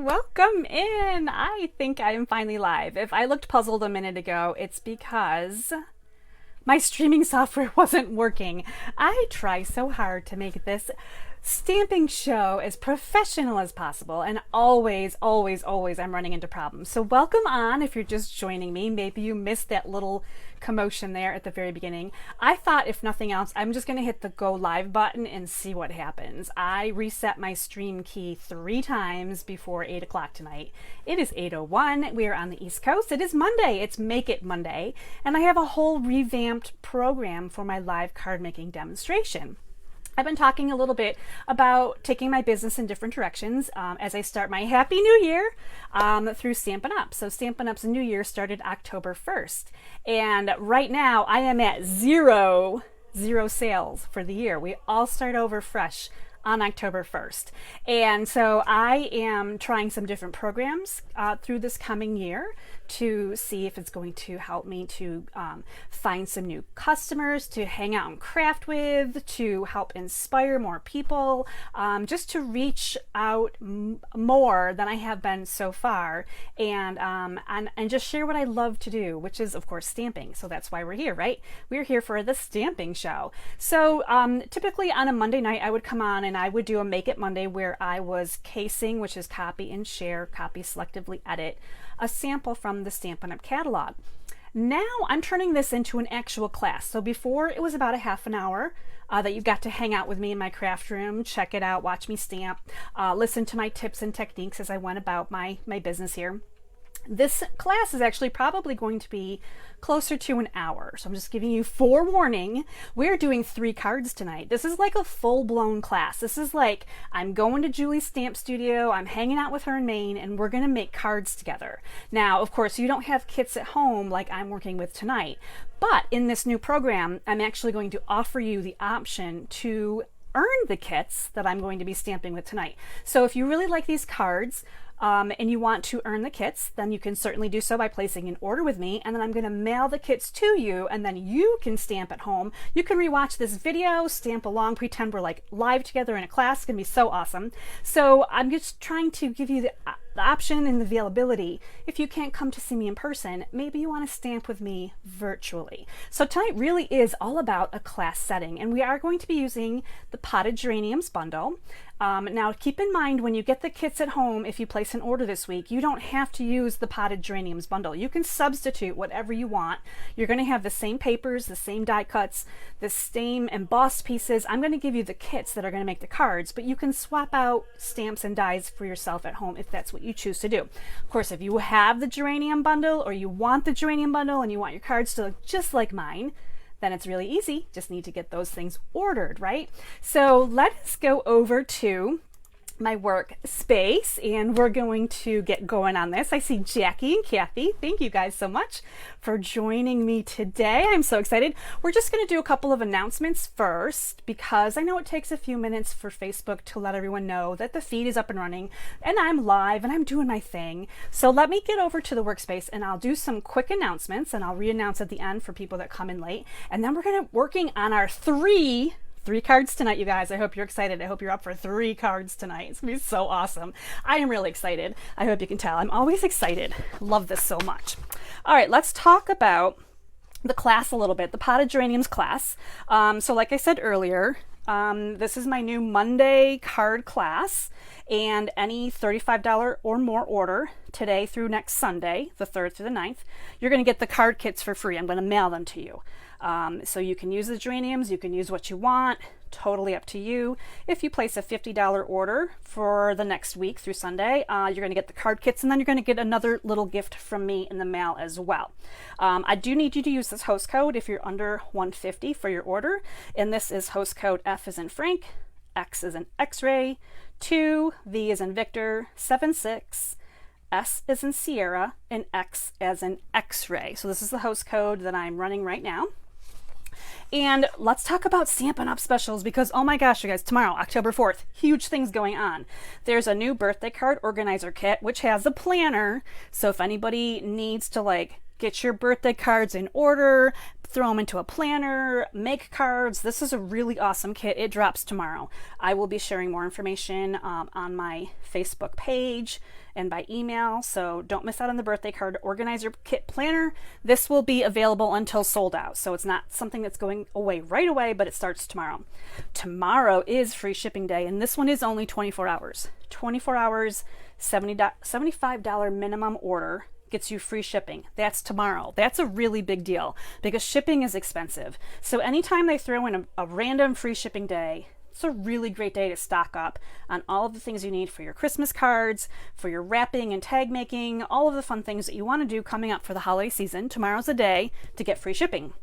welcome in. I think I am finally live. If I looked puzzled a minute ago, it's because my streaming software wasn't working. I try so hard to make this stamping show as professional as possible, and always I'm running into problems. So welcome on if you're just joining me. Maybe you missed that little commotion there at the very beginning. I thought if nothing else, I'm just going to hit the go live button and see what happens. I reset my stream key 3 times before 8 o'clock tonight. It is 8:01. We are on the East Coast. It is Monday. It's Make It Monday. And I have a whole revamped program for my live card making demonstration. I've been talking a little bit about taking my business in different directions as I start my Happy New Year through Stampin' Up. So Stampin' Up's New Year started October 1st. And right now I am at zero sales for the year. We all start over fresh on October 1st. And so I am trying some different programs through this coming year to see if it's going to help me to find some new customers to hang out and craft with, to help inspire more people, just to reach out more than I have been so far, and just share what I love to do, which is of course stamping. So that's why we're here, right? We're here for the stamping show. So typically on a Monday night I would come on and I would do a Make It Monday where I was casing, which is copy and share, copy selectively edit, a sample from the Stampin' Up catalog. Now I'm turning this into an actual class. So before it was about a half an hour that you got to hang out with me in my craft room, check it out, watch me stamp, listen to my tips and techniques as I went about my business here. This class is actually probably going to be closer to an hour. So I'm just giving you forewarning. We're doing 3 cards tonight. This is like a full-blown class. This is like I'm going to Julie's stamp studio, I'm hanging out with her in Maine, and we're going to make cards together. Now, of course, you don't have kits at home like I'm working with tonight, but in this new program, I'm actually going to offer you the option to earn the kits that I'm going to be stamping with tonight. So if you really like these cards, and you want to earn the kits, then you can certainly do so by placing an order with me, and then I'm going to mail the kits to you, and then you can stamp at home. You can rewatch this video, stamp along, pretend we're like live together in a class. It's going to be so awesome. So I'm just trying to give you the option and the availability. If you can't come to see me in person, maybe you want to stamp with me virtually. So tonight really is all about a class setting, and we are going to be using the Potted Geraniums bundle. Now keep in mind when you get the kits at home, if you place an order this week, you don't have to use the Potted Geraniums bundle. You can substitute whatever you want. You're going to have the same papers, the same die cuts, the same embossed pieces. I'm going to give you the kits that are going to make the cards, but you can swap out stamps and dies for yourself at home if that's what you choose to do. Of course, if you have the geranium bundle or you want the geranium bundle and you want your cards to look just like mine, then it's really easy. Just need to get those things ordered, right? So let's go over to my work space and we're going to get going on this. I see Jackie and Kathy. Thank you guys so much for joining me today. I'm so excited. We're just going to do a couple of announcements first because I know it takes a few minutes for Facebook to let everyone know that the feed is up and running and I'm live and I'm doing my thing. So let me get over to the workspace and I'll do some quick announcements and I'll re-announce at the end for people that come in late. And then we're going to working on our 3 cards tonight, you guys. I hope you're excited. I hope you're up for 3 cards tonight. It's going to be so awesome. I am really excited. I hope you can tell. I'm always excited. Love this so much. All right, let's talk about the class a little bit, the Potted Geraniums class. So like I said earlier, this is my new Monday card class, and any $35 or more order today through next Sunday, the 3rd through the 9th, you're going to get the card kits for free. I'm going to mail them to you. So you can use the geraniums, you can use what you want, totally up to you. If you place a $50 order for the next week through Sunday, you're going to get the card kits and then you're going to get another little gift from me in the mail as well. I do need you to use this host code if you're under $150 for your order, and this is host code F as in Frank, X as in X-ray, 2, V as in Victor, 76, S as in Sierra, and X as in X-ray. So this is the host code that I'm running right now. And let's talk about Stampin' Up Specials because, oh my gosh, you guys, tomorrow, October 4th, huge things going on. There's a new birthday card organizer kit, which has a planner. So if anybody needs to like get your birthday cards in order, throw them into a planner, make cards, this is a really awesome kit. It drops tomorrow. I will be sharing more information on my Facebook page and by email, so don't miss out on the birthday card. Organize your kit planner. This will be available until sold out, so it's not something that's going away right away, but it starts tomorrow. Tomorrow is free shipping day, and this one is only 24 hours. 24 hours, $75 minimum order gets you free shipping. That's tomorrow. That's a really big deal because shipping is expensive. So anytime they throw in a random free shipping day, it's a really great day to stock up on all of the things you need for your Christmas cards, for your wrapping and tag making, all of the fun things that you want to do coming up for the holiday season. Tomorrow's a day to get free shipping.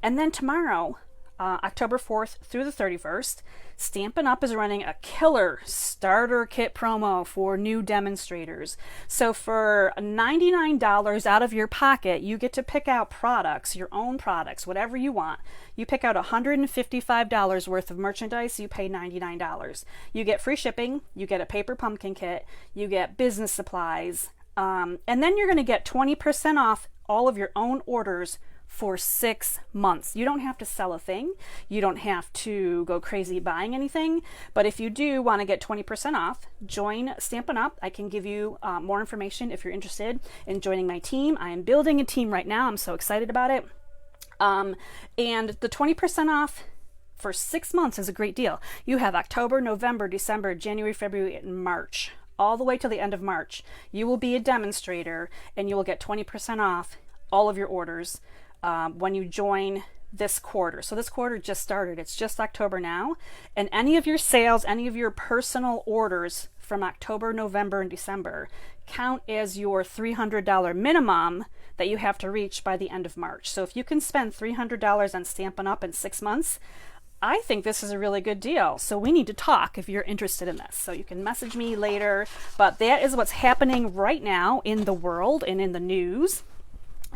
And then tomorrow, October 4th through the 31st, Stampin' Up! Is running a killer starter kit promo for new demonstrators. So for $99 out of your pocket, you get to pick out products, your own products, whatever you want. You pick out $155 worth of merchandise, you pay $99. You get free shipping, you get a paper pumpkin kit, you get business supplies, and then you're going to get 20% off all of your own orders for 6 months. You don't have to sell a thing. You don't have to go crazy buying anything. But if you do want to get 20% off, join Stampin' Up. I can give you more information if you're interested in joining my team. I am building a team right now. I'm so excited about it. And the 20% off for 6 months is a great deal. You have October, November, December, January, February, and March. All the way till the end of March. You will be a demonstrator and you will get 20% off all of your orders when you join this quarter. So this quarter just started. It's just October now. And any of your sales, any of your personal orders from October, November, and December count as your $300 minimum that you have to reach by the end of March. So if you can spend $300 on Stampin' Up! In 6 months, I think this is a really good deal. So we need to talk if you're interested in this. So you can message me later. But that is what's happening right now in the world and in the news.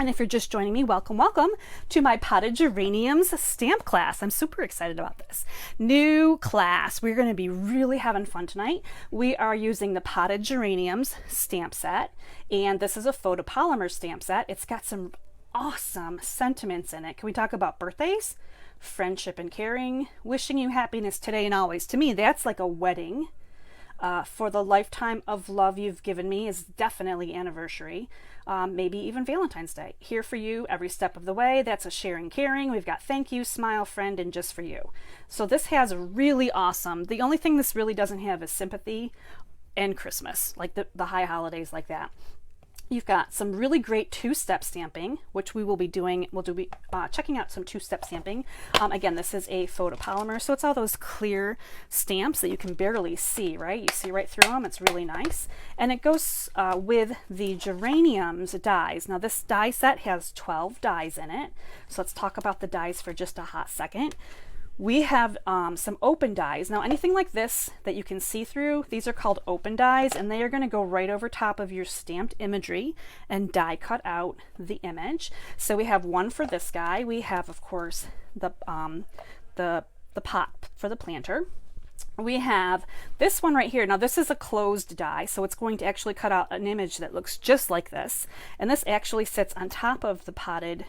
And if you're just joining me, welcome, welcome to my Potted Geraniums stamp class. I'm super excited about this. New class. We're going to be really having fun tonight. We are using the Potted Geraniums stamp set, and this is a photopolymer stamp set. It's got some awesome sentiments in it. Can we talk about birthdays, friendship and caring, wishing you happiness today and always? To me, that's like a wedding. For the lifetime of love you've given me is definitely anniversary. Maybe even Valentine's Day. Here for you every step of the way. That's a sharing, caring. We've got thank you, smile, friend, and just for you. So this has really awesome. The only thing this really doesn't have is sympathy and Christmas, like the high holidays like that. You've got some really great two-step stamping, which we will be doing. We'll be checking out some two-step stamping. Again, this is a photopolymer, so it's all those clear stamps that you can barely see, right? You see right through them. It's really nice. And it goes with the Geraniums dies. Now, this die set has 12 dies in it. So let's talk about the dies for just a hot second. We have some open dies. Now, anything like this that you can see through, these are called open dies, and they are going to go right over top of your stamped imagery and die cut out the image. So we have one for this guy. We have, of course, the pot for the planter. We have this one right here. Now, this is a closed die, so it's going to actually cut out an image that looks just like this. And this actually sits on top of the potted,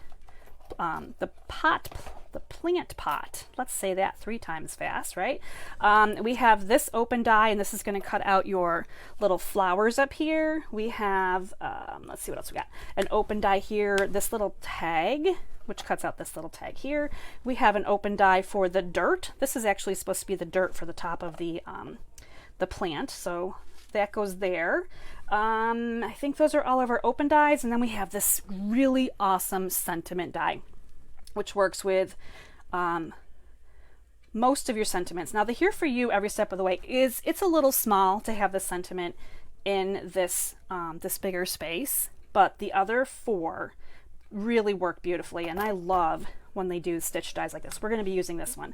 the plant pot. Let's say that 3 times fast, right? We have this open die, and this is going to cut out your little flowers up here. We have, let's see what else we got. An open die here, this little tag, which cuts out this little tag here. We have an open die for the dirt. This is actually supposed to be the dirt for the top of the plant, so that goes there. I think those are all of our open dies, and then we have this really awesome sentiment die, which works with most of your sentiments. Now, the Here For You every step of the way it's a little small to have the sentiment in this this bigger space, but the other 4 really work beautifully, and I love when they do stitch dies like this. We're going to be using this one.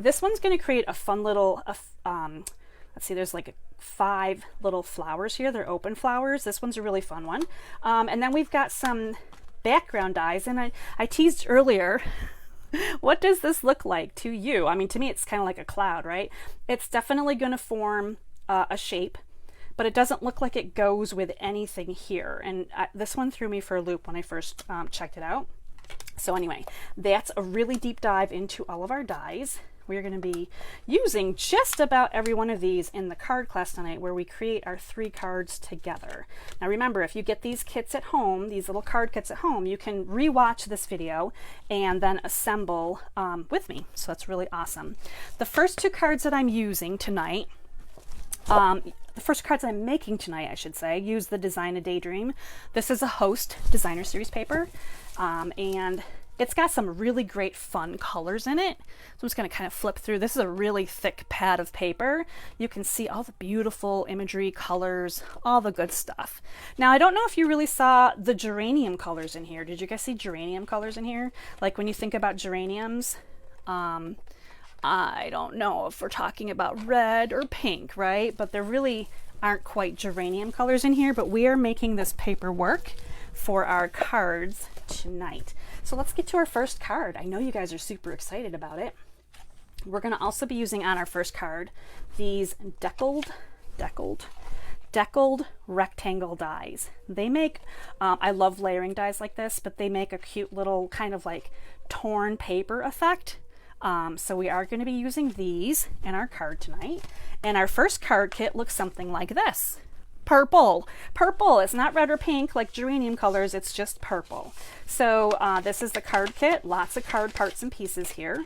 This one's going to create a fun little let's see, there's like 5 little flowers here. They're open flowers. This one's a really fun one. And then we've got some background dies, and I teased earlier, what does this look like to you? I mean, to me, it's kind of like a cloud, right? It's definitely going to form a shape, but it doesn't look like it goes with anything here. And this one threw me for a loop when I first checked it out. So anyway, that's a really deep dive into all of our dies. we're going to be using just about every one of these in the card class tonight, where we create our 3 cards together. Now remember, if you get these kits at home, these little card kits at home, you can rewatch this video and then assemble with me. So that's really awesome. The first 2 cards that I'm using tonight, the first cards I'm making tonight, I should say, use the Design a Daydream. This is a Host Designer Series paper, and it's got some really great fun colors in it. So I'm just going to kind of flip through. This is a really thick pad of paper. You can see all the beautiful imagery, colors, all the good stuff. Now, I don't know if you really saw the geranium colors in here. Did you guys see geranium colors in here? Like when you think about geraniums, I don't know if we're talking about red or pink, right? But there really aren't quite geranium colors in here, but we are making this paper work for our cards tonight. So let's get to our first card. I know you guys are super excited about it. We're going to also be using on our first card these deckled rectangle dies. They make, I love layering dies like this, but they make a cute little kind of like torn paper effect. So we are going to be using these in our card tonight. And our first card kit looks something like this. Purple. It's not red or pink like geranium colors, it's just purple. So this is the card kit. Lots of card parts and pieces here.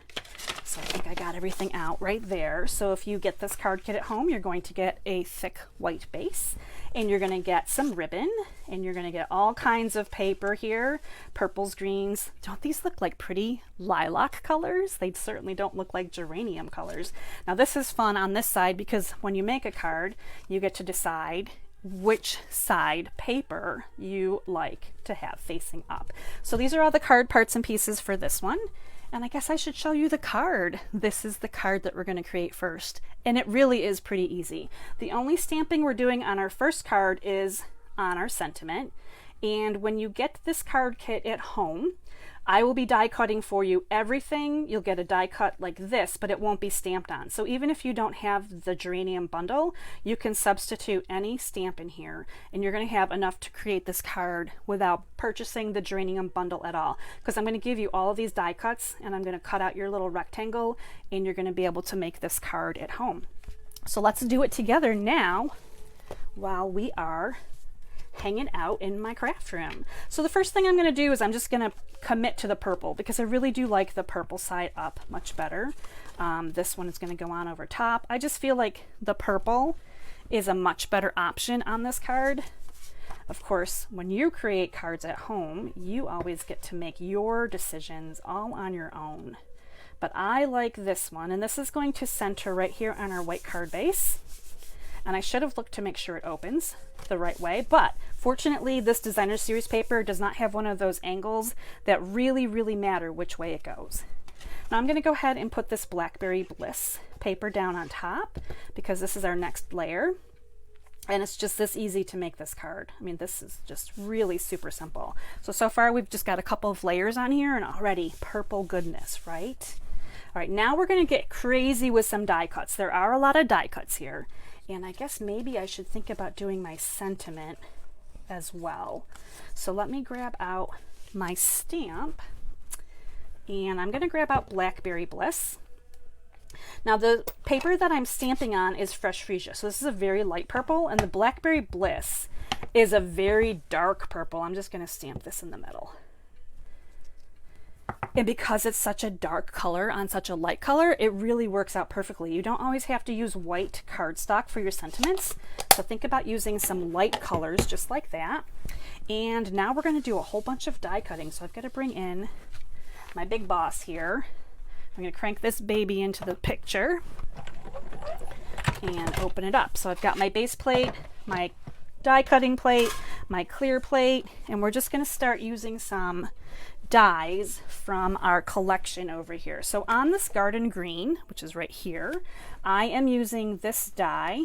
So I think I got everything out right there. So if you get this card kit at home, you're going to get a thick white base, and you're going to get some ribbon, and you're going to get all kinds of paper here. Purples, greens. Don't these look like pretty lilac colors? They certainly don't look like geranium colors. Now this is fun on this side because when you make a card, you get to decide which side paper you like to have facing up. So these are all the card parts and pieces for this one. And I guess I should show you the card. This is the card that we're going to create first. And it really is pretty easy. The only stamping we're doing on our first card is on our sentiment. And when you get this card kit at home, I will be die cutting for you everything. You'll get a die cut like this, but it won't be stamped on. So even if you don't have the geranium bundle, you can substitute any stamp in here, and you're going to have enough to create this card without purchasing the geranium bundle at all. Because I'm going to give you all of these die cuts, and I'm going to cut out your little rectangle, and you're going to be able to make this card at home. So let's do it together now while we are hanging out in my craft room. So the first thing I'm going to do is I'm just going to commit to the purple because I really do like the purple side up much better. This one is going to go on over top. I just feel like the purple is a much better option on this card. Of course, when you create cards at home, you always get to make your decisions all on your own. But I like this one, and this is going to center right here on our white card base. And I should have looked to make sure it opens the right way, but fortunately this designer series paper does not have one of those angles that really matter which way it goes. Now I'm going to go ahead and put this Blackberry Bliss paper down on top because this is our next layer, and it's just this easy to make this card. I mean, this is just really super simple. So far we've just got a couple of layers on here and already purple goodness, right? All right, now we're going to get crazy with some die cuts. There are a lot of die cuts here. And I guess maybe I should think about doing my sentiment as well. So let me grab out my stamp, and I'm going to grab out Blackberry Bliss. Now the paper that I'm stamping on is Fresh Freesia. So this is a very light purple, and the Blackberry Bliss is a very dark purple. I'm just going to stamp this in the middle. And because it's such a dark color on such a light color, it really works out perfectly. You don't always have to use white cardstock for your sentiments. So think about using some light colors just like that. And now we're going to do a whole bunch of die cutting. So I've got to bring in my big boss here. I'm going to crank this baby into the picture and open it up. So I've got my base plate, my die cutting plate, my clear plate, and we're just going to start using some dies from our collection over here. So on this garden green, which is right here, I am using this die,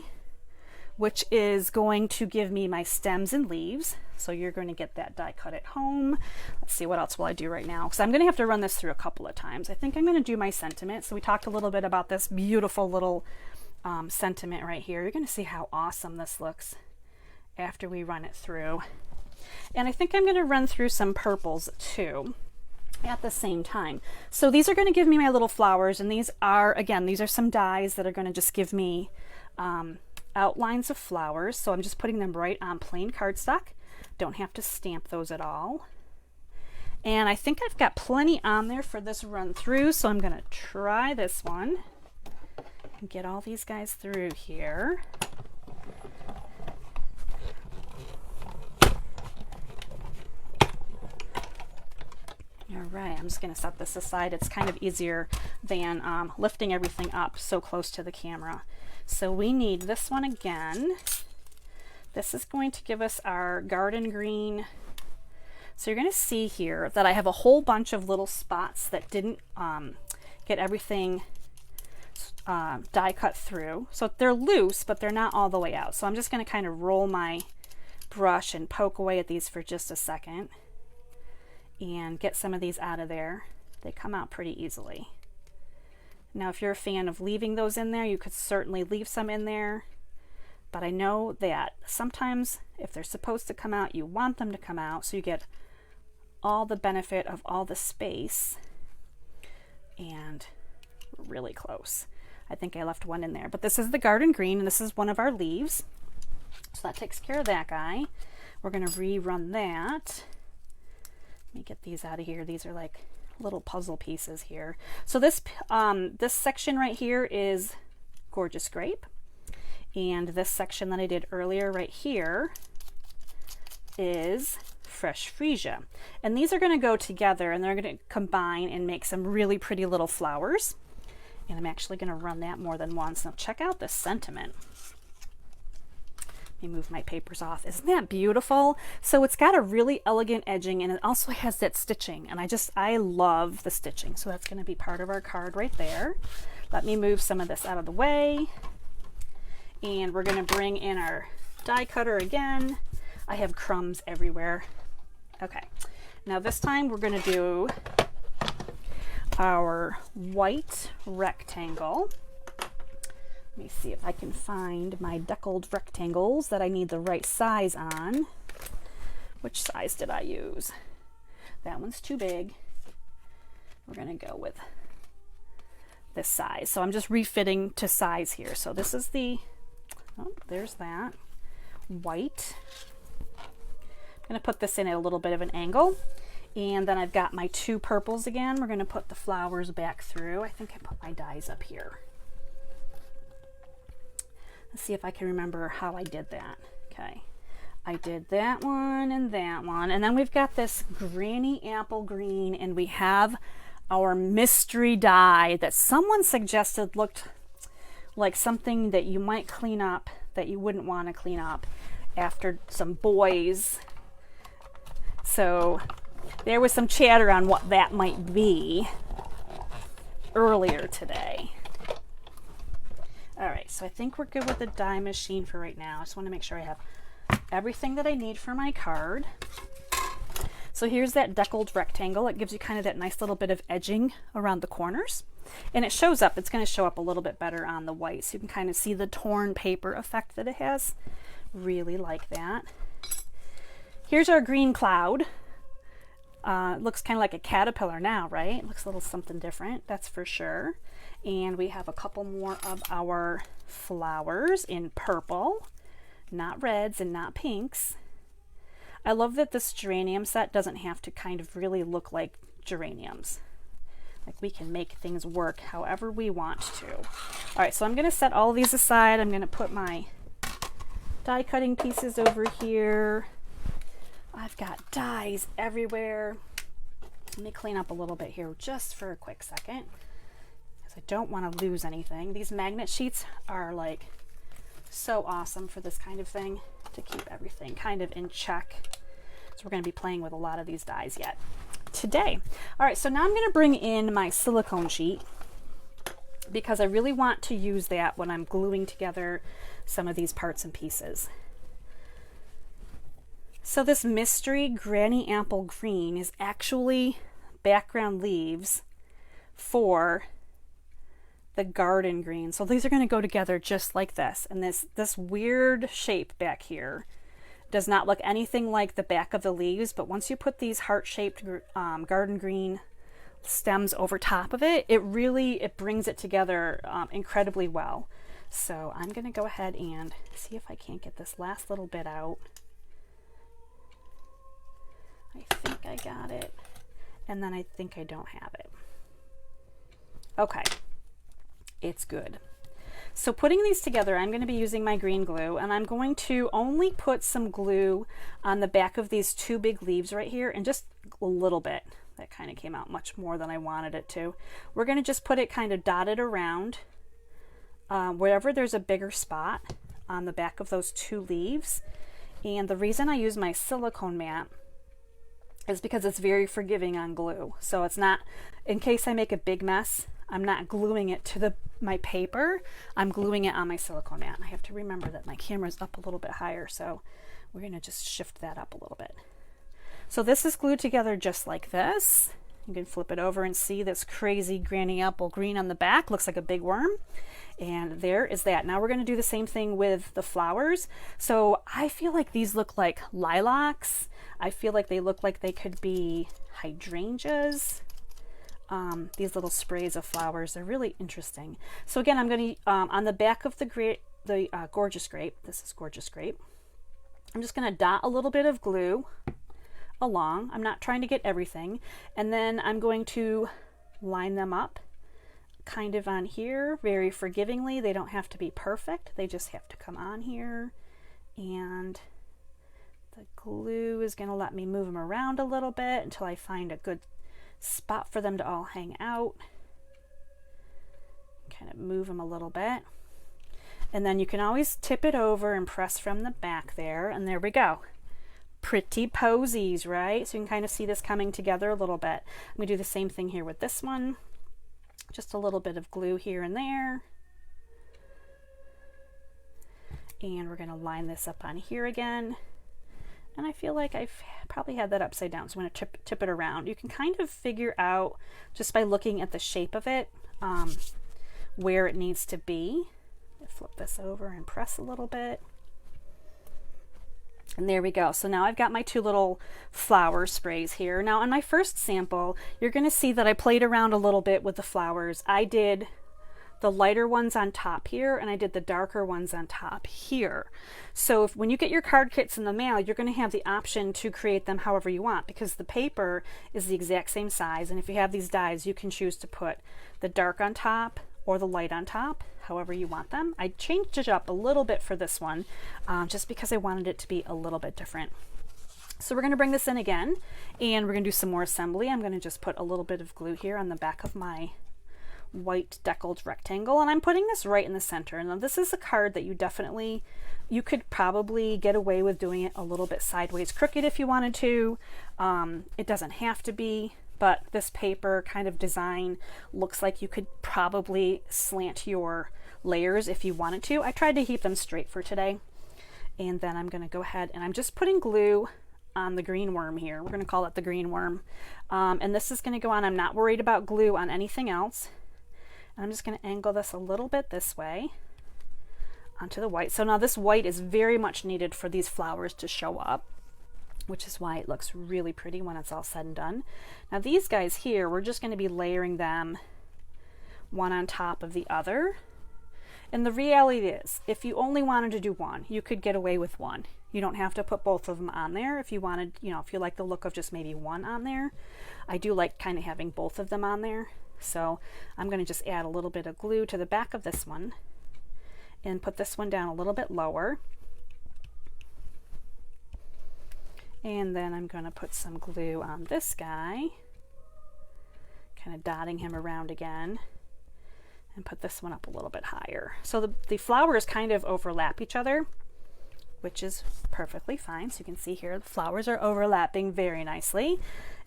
which is going to give me my stems and leaves. So you're going to get that die cut at home. Let's see, what else will I do right now? Because I'm going to have to run this through a couple of times. I think I'm going to do my sentiment. So we talked a little bit about this beautiful little sentiment right here. You're going to see how awesome this looks after we run it through. And I think I'm going to run through some purples too. at the same time. So these are going to give me my little flowers, and these are, again, these are some dies that are going to just give me outlines of flowers. So I'm just putting them right on plain cardstock. Don't have to stamp those at all. And I think I've got plenty on there for this run through, so I'm going to try this one and get all these guys through here. All right, I'm just going to set this aside. It's kind of easier than lifting everything up so close to the camera. So we need this one again. This is going to give us our garden green. So you're going to see here that I have a whole bunch of little spots that didn't get everything die cut through. So they're loose, but they're not all the way out. So I'm just going to kind of roll my brush and poke away at these for just a second and get some of these out of there. They come out pretty easily. Now, if you're a fan of leaving those in there, you could certainly leave some in there. But I know that sometimes if they're supposed to come out, you want them to come out so you get all the benefit of all the space. And really close. I think I left one in there. But this is the garden green, and this is one of our leaves. So that takes care of that guy. We're going to rerun that. Let me get these out of here. These are like little puzzle pieces here. So this section right here is Gorgeous Grape. And this section that I did earlier right here is Fresh Freesia. And these are going to go together, and they're going to combine and make some really pretty little flowers. And I'm actually going to run that more than once. Now check out this sentiment. Let me move my papers off. Isn't that beautiful? So it's got a really elegant edging, and it also has that stitching, and I love the stitching. So that's going to be part of our card right there. Let me move some of this out of the way, and we're going to bring in our die cutter again. I have crumbs everywhere. Okay, now this time we're going to do our white rectangle. Let me see if I can find my deckled rectangles that I need the right size on. Which size did I use? That one's too big. We're going to go with this size. So I'm just refitting to size here. So this is the, oh, there's that, white. I'm going to put this in at a little bit of an angle. And then I've got my two purples again. We're going to put the flowers back through. I think I put my dies up here. Let's see if I can remember how I did that. Okay, I did that one and that one. And then we've got this Granny Apple Green, and we have our mystery die that someone suggested looked like something that you might clean up that you wouldn't want to clean up after some boys. So there was some chatter on what that might be earlier today. All right, so I think we're good with the die machine for right now. I just want to make sure I have everything that I need for my card. So here's that deckled rectangle. It gives you kind of that nice little bit of edging around the corners. And it shows up, it's going to show up a little bit better on the white, so you can kind of see the torn paper effect that it has. Really like that. Here's our green cloud. It looks kind of like a caterpillar now, right? It looks a little something different, that's for sure. And we have a couple more of our flowers in purple, not reds and not pinks. I love that this geranium set doesn't have to kind of really look like geraniums. Like, we can make things work however we want to. All right, so I'm going to set all of these aside. I'm going to put my die cutting pieces over here. I've got dies everywhere. Let me clean up a little bit here just for a quick second, because I don't want to lose anything. These magnet sheets are like so awesome for this kind of thing, to keep everything kind of in check. So we're going to be playing with a lot of these dies yet today. All right, so now I'm going to bring in my silicone sheet, because I really want to use that when I'm gluing together some of these parts and pieces. So this mystery Granny Apple Green is actually background leaves for the garden green. So these are going to go together just like this. And this weird shape back here does not look anything like the back of the leaves, but once you put these heart-shaped garden green stems over top of it, it brings it together incredibly well. So I'm going to go ahead and see if I can't get this last little bit out. I think I got it. And then I think I don't have it. Okay, it's good. So putting these together, I'm going to be using my green glue, and I'm going to only put some glue on the back of these two big leaves right here, and just a little bit. That kind of came out much more than I wanted it to. We're going to just put it kind of dotted around wherever there's a bigger spot on the back of those two leaves. And the reason I use my silicone mat is because it's very forgiving on glue. So it's not, in case I make a big mess, I'm not gluing it to my paper, I'm gluing it on my silicone mat. I have to remember that my camera's up a little bit higher, so we're gonna just shift that up a little bit. So this is glued together just like this. You can flip it over and see this crazy granny apple green on the back, looks like a big worm. And there is that. Now we're gonna do the same thing with the flowers. So I feel like these look like lilacs. I feel like they look like they could be hydrangeas. These little sprays of flowers, they're really interesting. So again, I'm going to, on the back of the Gorgeous Grape, this is Gorgeous Grape, I'm just going to dot a little bit of glue along. I'm not trying to get everything. And then I'm going to line them up kind of on here very forgivingly. They don't have to be perfect. They just have to come on here. And the glue is going to let me move them around a little bit until I find a good spot for them to all hang out. Kind of move them a little bit. And then you can always tip it over and press from the back there. And there we go. Pretty posies, right? So you can kind of see this coming together a little bit. I'm going to do the same thing here with this one. Just a little bit of glue here and there. And we're going to line this up on here again. And I feel like I've probably had that upside down, so I'm going to tip it around. You can kind of figure out, just by looking at the shape of it, where it needs to be. Flip this over and press a little bit. And there we go. So now I've got my two little flower sprays here. Now on my first sample, you're going to see that I played around a little bit with the flowers. I did the lighter ones on top here, and I did the darker ones on top here. So when you get your card kits in the mail, you're going to have the option to create them however you want, because the paper is the exact same size, and if you have these dies, you can choose to put the dark on top or the light on top, however you want them. I changed it up a little bit for this one, just because I wanted it to be a little bit different. So we're going to bring this in again, and we're going to do some more assembly. I'm going to just put a little bit of glue here on the back of my white deckled rectangle, and I'm putting this right in the center. Now this is a card that you could probably get away with doing it a little bit sideways crooked if you wanted to. It doesn't have to be, but this paper kind of design looks like you could probably slant your layers if you wanted to. I tried to keep them straight for today. And then I'm going to go ahead and I'm just putting glue on the green worm here. We're going to call it the green worm. And this is going to go on. I'm not worried about glue on anything else. And I'm just going to angle this a little bit this way onto the white. So now this white is very much needed for these flowers to show up, which is why it looks really pretty when it's all said and done. Now these guys here, we're just going to be layering them one on top of the other. And the reality is, if you only wanted to do one, you could get away with one. You don't have to put both of them on there. If you wanted, if you like the look of just maybe one on there. I do like kind of having both of them on there. So I'm going to just add a little bit of glue to the back of this one and put this one down a little bit lower. And then I'm going to put some glue on this guy, kind of dotting him around again, and put this one up a little bit higher. So the flowers kind of overlap each other, which is perfectly fine. So you can see here the flowers are overlapping very nicely.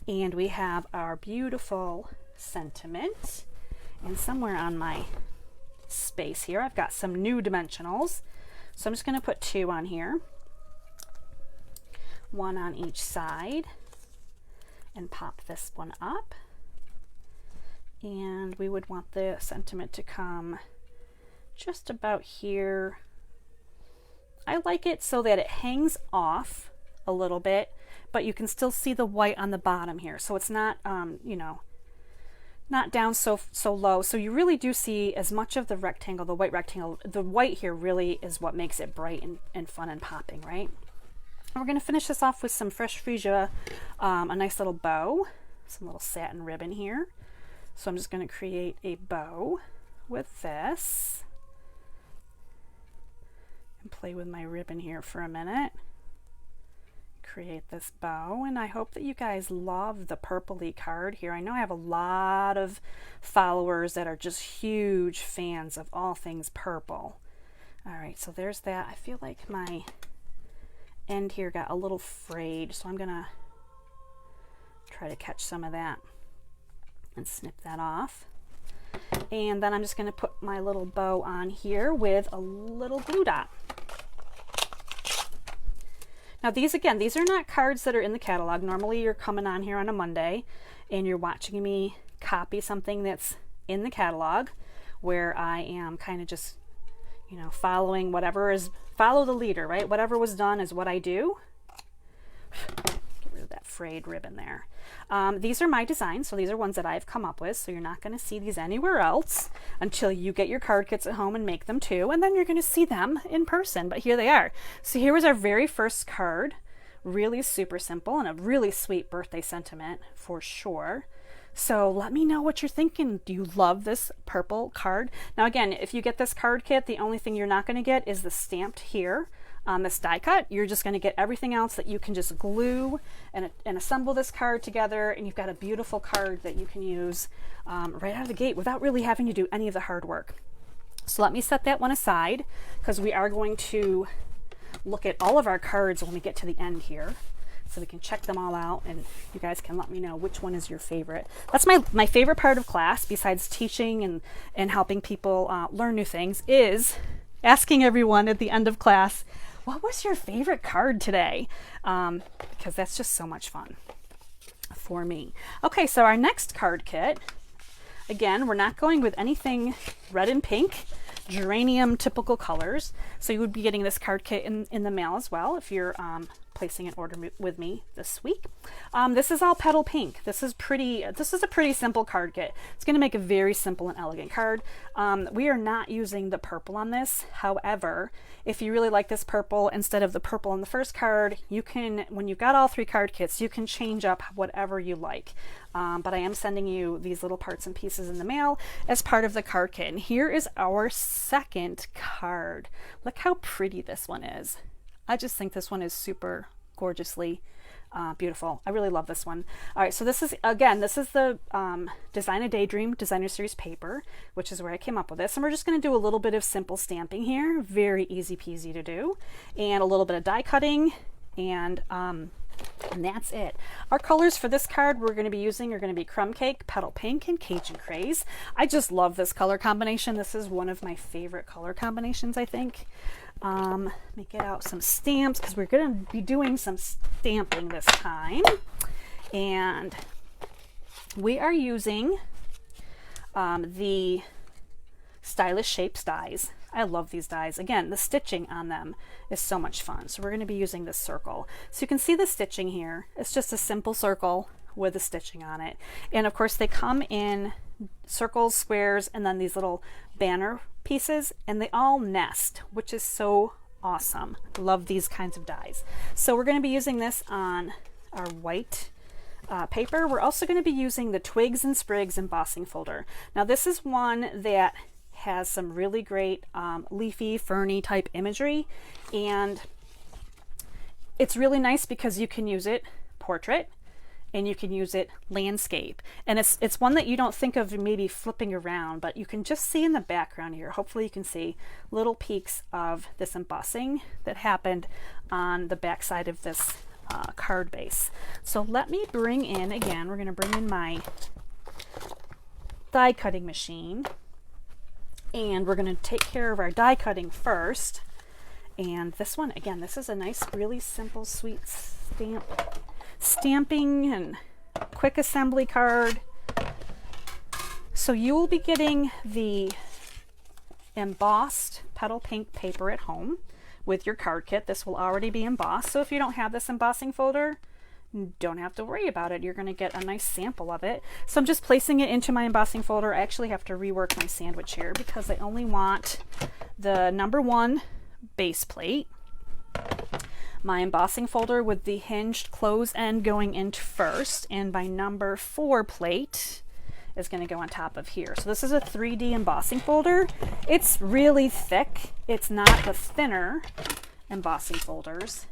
And we have our beautiful sentiment. And somewhere on my space here, I've got some new dimensionals. So I'm just going to put two on here, one on each side, and pop this one up. And we would want the sentiment to come just about here. I like it so that it hangs off a little bit, but you can still see the white on the bottom here. So it's not, not down so low. So you really do see as much of the rectangle, the white rectangle. The white here really is what makes it bright and fun and popping, right? And we're going to finish this off with some fresh freesia, a nice little bow, some little satin ribbon here. So I'm just going to create a bow with this and play with my ribbon here for a minute. Create this bow, and I hope that you guys love the purpley card here. I know I have a lot of followers that are just huge fans of all things purple. All right, so there's that. I feel like my end here got a little frayed, so I'm gonna try to catch some of that and snip that off. And then I'm just gonna put my little bow on here with a little glue dot. Now these, again, these are not cards that are in the catalog. Normally you're coming on here on a Monday and you're watching me copy something that's in the catalog, where I am kind of just, you know, following whatever is, follow the leader, right? Whatever was done is what I do. Get rid of that frayed ribbon there. These are my designs, so these are ones that I've come up with, so you're not going to see these anywhere else until you get your card kits at home and make them too, and then you're going to see them in person. But here they are. So here was our very first card. Really super simple and a really sweet birthday sentiment for sure. So let me know what you're thinking. Do you love this purple card? Now again, if you get this card kit, the only thing you're not going to get is the stamped here on this die cut. You're just going to get everything else that you can just glue and assemble this card together, and you've got a beautiful card that you can use right out of the gate without really having to do any of the hard work. So let me set that one aside, because we are going to look at all of our cards when we get to the end here, so we can check them all out, and you guys can let me know which one is your favorite. That's my favorite part of class, besides teaching and helping people learn new things, is asking everyone at the end of class, what was your favorite card today? Because that's just so much fun for me. Okay, so our next card kit, again, we're not going with anything red and pink, geranium typical colors. So you would be getting this card kit in the mail as well if you're placing an order with me this week. This is all petal pink. This is a pretty simple card kit. It's going to make a very simple and elegant card. We are not using the purple on this. However, if you really like this purple, instead of the purple on the first card, you can, when you've got all three card kits, you can change up whatever you like. But I am sending you these little parts and pieces in the mail as part of the card kit. And here is our second card. Look how pretty this one is. I just think this one is super gorgeously beautiful. I really love this one. All right, so this is, again, this is the Design a Daydream Designer Series paper, which is where I came up with this. And we're just going to do a little bit of simple stamping here. Very easy peasy to do. And a little bit of die cutting, and that's it. Our colors for this card we're going to be using are going to be Crumb Cake, Petal Pink, and Cajun Craze. I just love this color combination. This is one of my favorite color combinations, I think. Let me get out some stamps, because we're going to be doing some stamping this time. And we are using the Stylish Shapes dies. I love these dies. Again, the stitching on them is so much fun. So we're going to be using this circle. So you can see the stitching here. It's just a simple circle with the stitching on it. And of course they come in circles, squares, and then these little banner pieces, and they all nest, which is so awesome. Love these kinds of dies. So we're going to be using this on our white paper. We're also going to be using the Twigs and Sprigs embossing folder. Now this is one that has some really great leafy, ferny type imagery, and it's really nice because you can use it portrait and you can use it landscape, and it's one that you don't think of maybe flipping around, but you can just see in the background here. Hopefully you can see little peaks of this embossing that happened on the back side of this card base. So let me bring in, again, we're going to bring in my die cutting machine, and we're going to take care of our die cutting first. And this one, again, this is a nice, really simple, sweet stamping and quick assembly card. So you will be getting the embossed Petal Pink paper at home with your card kit. This will already be embossed. So if you don't have this embossing folder, don't have to worry about it. You're going to get a nice sample of it. So I'm just placing it into my embossing folder. I actually have to rework my sandwich here because I only want the number 1 base plate, my embossing folder with the hinged close end going into first, and my number 4 plate is going to go on top of here. So this is a 3D embossing folder. It's really thick. It's not the thinner embossing folders.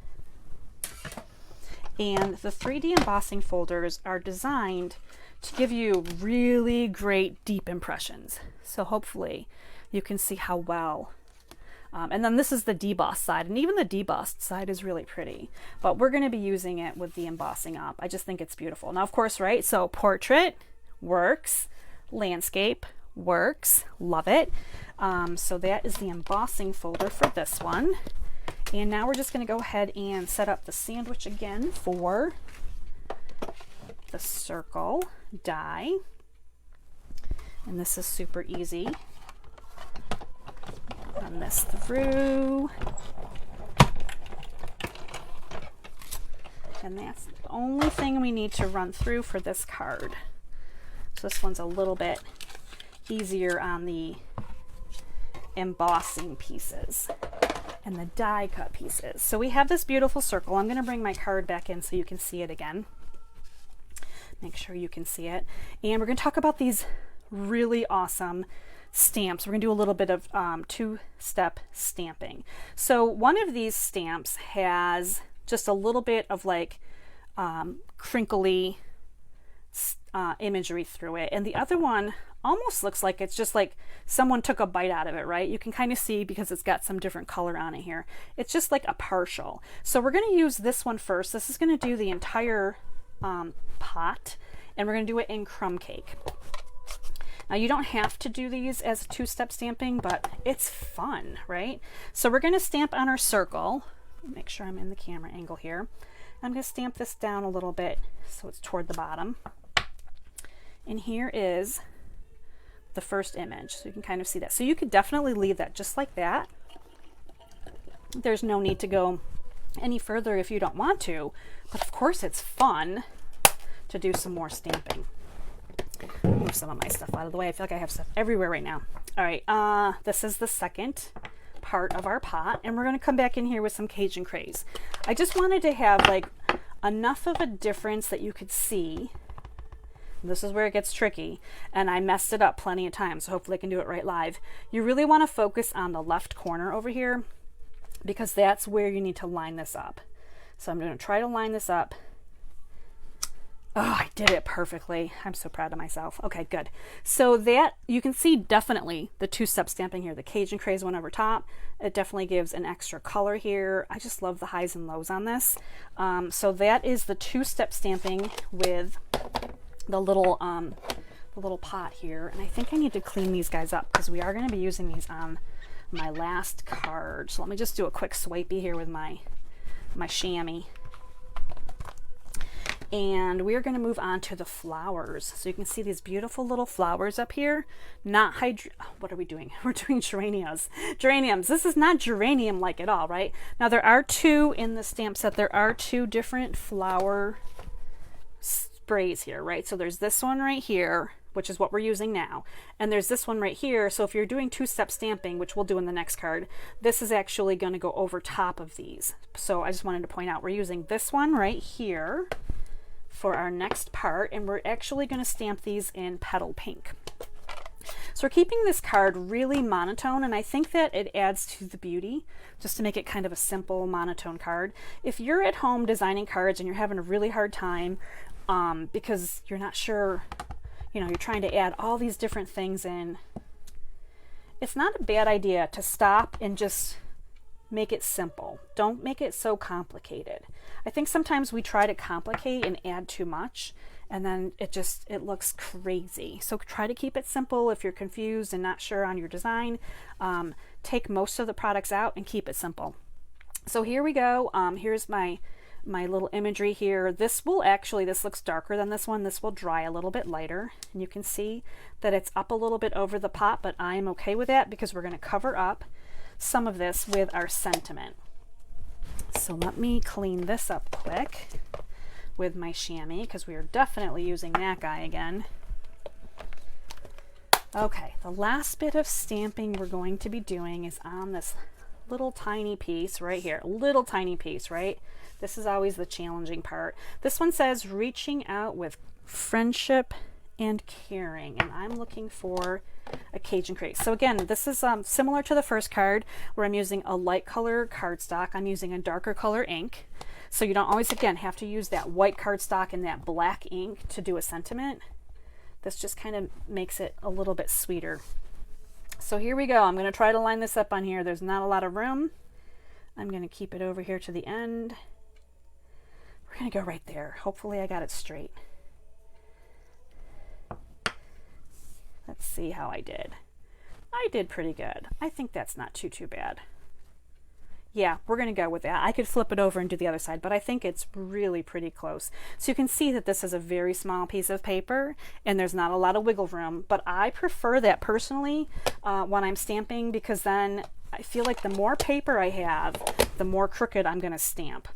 And the 3D embossing folders are designed to give you really great deep impressions. So hopefully you can see how well. And then this is the debossed side, and even the debossed side is really pretty. But we're going to be using it with the embossing up. I just think it's beautiful. Now, of course, right? So portrait works, landscape works, love it. So that is the embossing folder for this one. And now we're just going to go ahead and set up the sandwich again for the circle die. And this is super easy. Run this through. And that's the only thing we need to run through for this card. So this one's a little bit easier on the embossing pieces and the die cut pieces. So we have this beautiful circle. I'm going to bring my card back in so you can see it again. Make sure you can see it. And we're going to talk about these really awesome stamps. We're going to do a little bit of 2-step stamping. So one of these stamps has just a little bit of like crinkly imagery through it, and the other one almost looks like it's just like someone took a bite out of it, right? You can kind of see because it's got some different color on it here. It's just like a partial. So we're going to use this one first. This is going to do the entire pot, and we're going to do it in crumb cake. Now you don't have to do these as 2-step stamping, but it's fun, right? So we're going to stamp on our circle. Make sure I'm in the camera angle here. I'm going to stamp this down a little bit so it's toward the bottom. And here is the first image, so you can kind of see that. So you could definitely leave that just like that. There's no need to go any further if you don't want to, but of course it's fun to do some more stamping. Move some of my stuff out of the way. I feel like I have stuff everywhere right now. All right, this is the second part of our pot, and we're going to come back in here with some Cajun Craze. I just wanted to have like enough of a difference that you could see. This is where it gets tricky, and I messed it up plenty of times, so hopefully I can do it right live. You really want to focus on the left corner over here because that's where you need to line this up. So I'm going to try to line this up. Oh, I did it perfectly. I'm so proud of myself. Okay, good. So that you can see definitely the 2-step stamping here, the Cajun Craze one over top. It definitely gives an extra color here. I just love the highs and lows on this. So that is the 2-step stamping with the little pot here. And I think I need to clean these guys up because we are going to be using these on my last card. So let me just do a quick swipey here with my chamois. And we're going to move on to the flowers. So you can see these beautiful little flowers up here. Not what are we doing? We're doing geraniums. Geraniums. This is not geranium-like at all, right? Now there are 2 in the stamp set. There are 2 different flower sprays here, right? So there's this one right here, which is what we're using now. And there's this one right here. So if you're doing 2-step stamping, which we'll do in the next card, this is actually going to go over top of these. So I just wanted to point out we're using this one right here for our next part, and we're actually going to stamp these in petal pink. So we're keeping this card really monotone, and I think that it adds to the beauty just to make it kind of a simple monotone card. If you're at home designing cards and you're having a really hard time because you're not sure, you know, you're trying to add all these different things in, it's not a bad idea to stop and just make it simple. Don't make it so complicated. I think sometimes we try to complicate and add too much, and then it looks crazy. So try to keep it simple. If you're confused and not sure on your design, take most of the products out and keep it simple. So here we go. Here's my little imagery here. This looks darker than this one. This will dry a little bit lighter, and you can see that it's up a little bit over the pot, but I'm okay with that because we're going to cover up some of this with our sentiment. So let me clean this up quick. with my chamois because we are definitely using that guy again. Okay, the last bit of stamping we're going to be doing is on this little tiny piece right here. Little tiny piece, right? This is always the challenging part. This one says reaching out with friendship and caring, and I'm looking for a Cajun crate. So again, this is similar to the first card where I'm using a light color cardstock. I'm using a darker color ink. So you don't always, again, have to use that white cardstock and that black ink to do a sentiment. This just kind of makes it a little bit sweeter. So here we go. I'm going to try to line this up on here. There's not a lot of room. I'm going to keep it over here to the end. We're going to go right there. Hopefully I got it straight. Let's see how I did. I did pretty good. I think that's not too bad. Yeah, we're going to go with that. I could flip it over and do the other side, but I think it's really pretty close. So you can see that this is a very small piece of paper and there's not a lot of wiggle room, but I prefer that personally when I'm stamping, because then I feel like the more paper I have, the more crooked I'm going to stamp.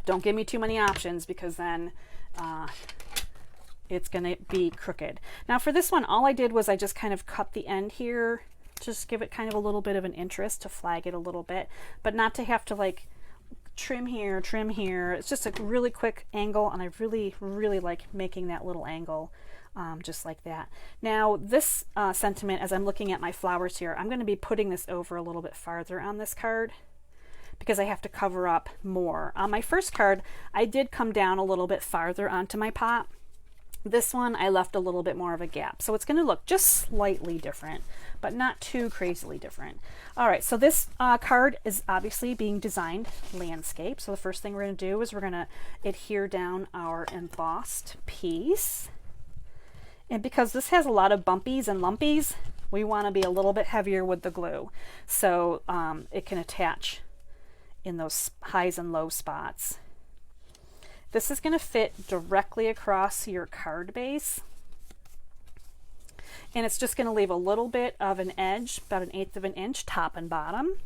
Don't give me too many options, because then it's going to be crooked. Now for this one, all I did was I just kind of cut the end here, just give it kind of a little bit of an interest to flag it a little bit, but not to have to like trim here, trim here. It's just a really quick angle, and I really like making that little angle just like that. Now this sentiment, as I'm looking at my flowers here, I'm going to be putting this over a little bit farther on this card because I have to cover up more. On my first card, I did come down a little bit farther onto my pot. This one, I left a little bit more of a gap. So it's going to look just slightly different, but not too crazily different. All right, so this card is obviously being designed landscape. So the first thing we're going to do is we're going to adhere down our embossed piece. And because this has a lot of bumpies and lumpies, we want to be a little bit heavier with the glue, so it can attach in those highs and low spots. This is going to fit directly across your card base, and it's just going to leave a little bit of an edge, about 1/8 of an inch, top and bottom,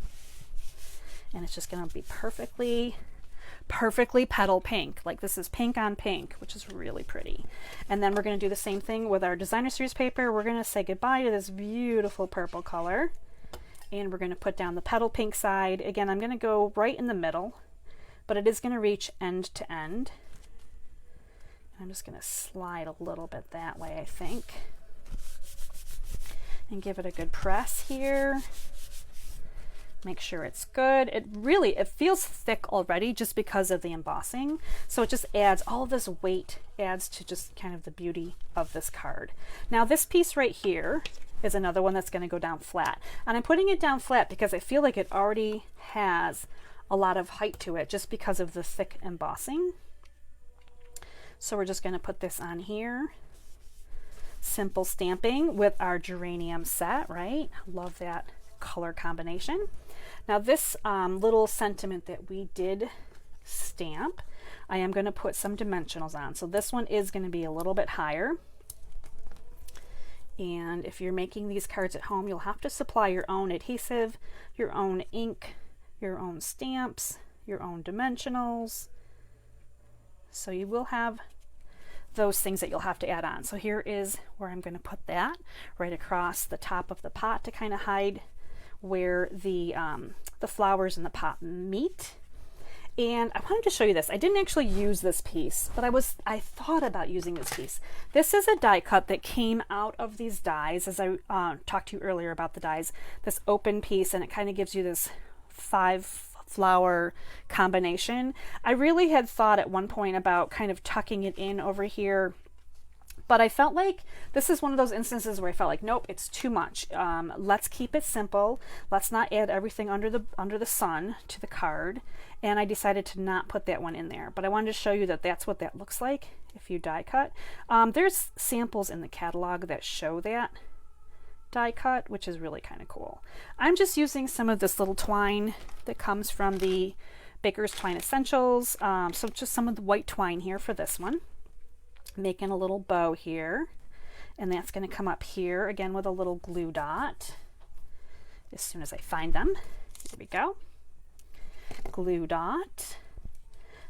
and it's just going to be perfectly petal pink. Like this is pink on pink, which is really pretty. And then we're going to do the same thing with our designer series paper. We're going to say goodbye to this beautiful purple color, and we're going to put down the petal pink side. Again, I'm going to go right in the middle, but it is going to reach end to end. I'm just going to slide a little bit that way, I think, and give it a good press here. Make sure it's good. It feels thick already just because of the embossing, so it just adds, all this weight adds to just kind of the beauty of this card. Now this piece right here is another one that's going to go down flat, and I'm putting it down flat because I feel like it already has a lot of height to it just because of the thick embossing. So we're just going to put this on here. Simple stamping with our geranium set, right? Love that color combination. Now this little sentiment that we did stamp, I am going to put some dimensionals on. So this one is going to be a little bit higher. And if you're making these cards at home, you'll have to supply your own adhesive, your own ink, your own stamps, your own dimensionals. So you will have those things that you'll have to add on. So here is where I'm going to put that right across the top of the pot to kind of hide where the flowers in the pot meet. And I wanted to show you this. I didn't actually use this piece, but I thought about using this piece. This is a die cut that came out of these dies, as I talked to you earlier about the dies, this open piece, and it kind of gives you this 5 flower combination. I really had thought at one point about kind of tucking it in over here, but I felt like this is one of those instances where I felt like, nope, it's too much. Let's keep it simple. Let's not add everything under the sun to the card. And I decided to not put that one in there. But I wanted to show you that that's what that looks like if you die cut. There's samples in the catalog that show that die cut, which is really kind of cool. I'm just using some of this little twine that comes from the Baker's Twine Essentials. So just some of the white twine here for this one. Making a little bow here, and that's going to come up here again with a little glue dot as soon as I find them. Here we go. Glue dot.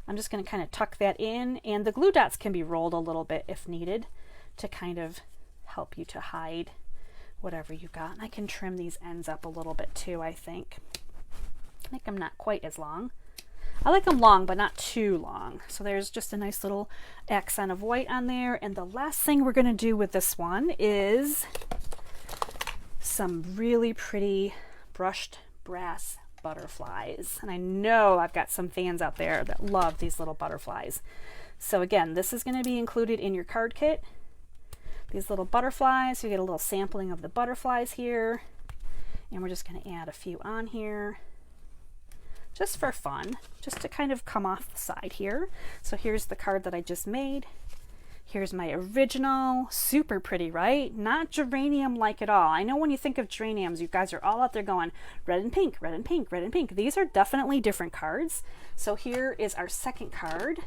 I'm just going to kind of tuck that in, and the glue dots can be rolled a little bit if needed to kind of help you to hide whatever you've got. And I can trim these ends up a little bit too, I think. Make them not quite as long. I like them long, but not too long. So there's just a nice little accent of white on there. And the last thing we're going to do with this one is some really pretty brushed brass butterflies. And I know I've got some fans out there that love these little butterflies. So again, this is going to be included in your card kit. These little butterflies, you get a little sampling of the butterflies here. And we're just going to add a few on here just for fun, just to kind of come off the side here. So here's the card that I just made. Here's my original, super pretty, right? Not geranium like at all. I know when you think of geraniums, you guys are all out there going red and pink, red and pink, red and pink. These are definitely different cards. So here is our second card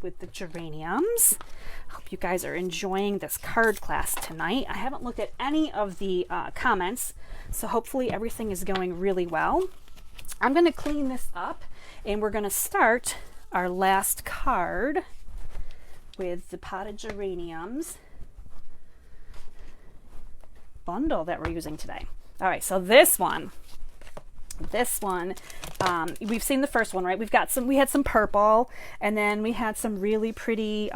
with the geraniums. Hope you guys are enjoying this card class tonight. I haven't looked at any of the comments, so hopefully everything is going really well. I'm going to clean this up, and we're going to start our last card with the potted geraniums bundle that we're using today. All right, so this one, we've seen the first one, right? We had some purple, and then we had some really pretty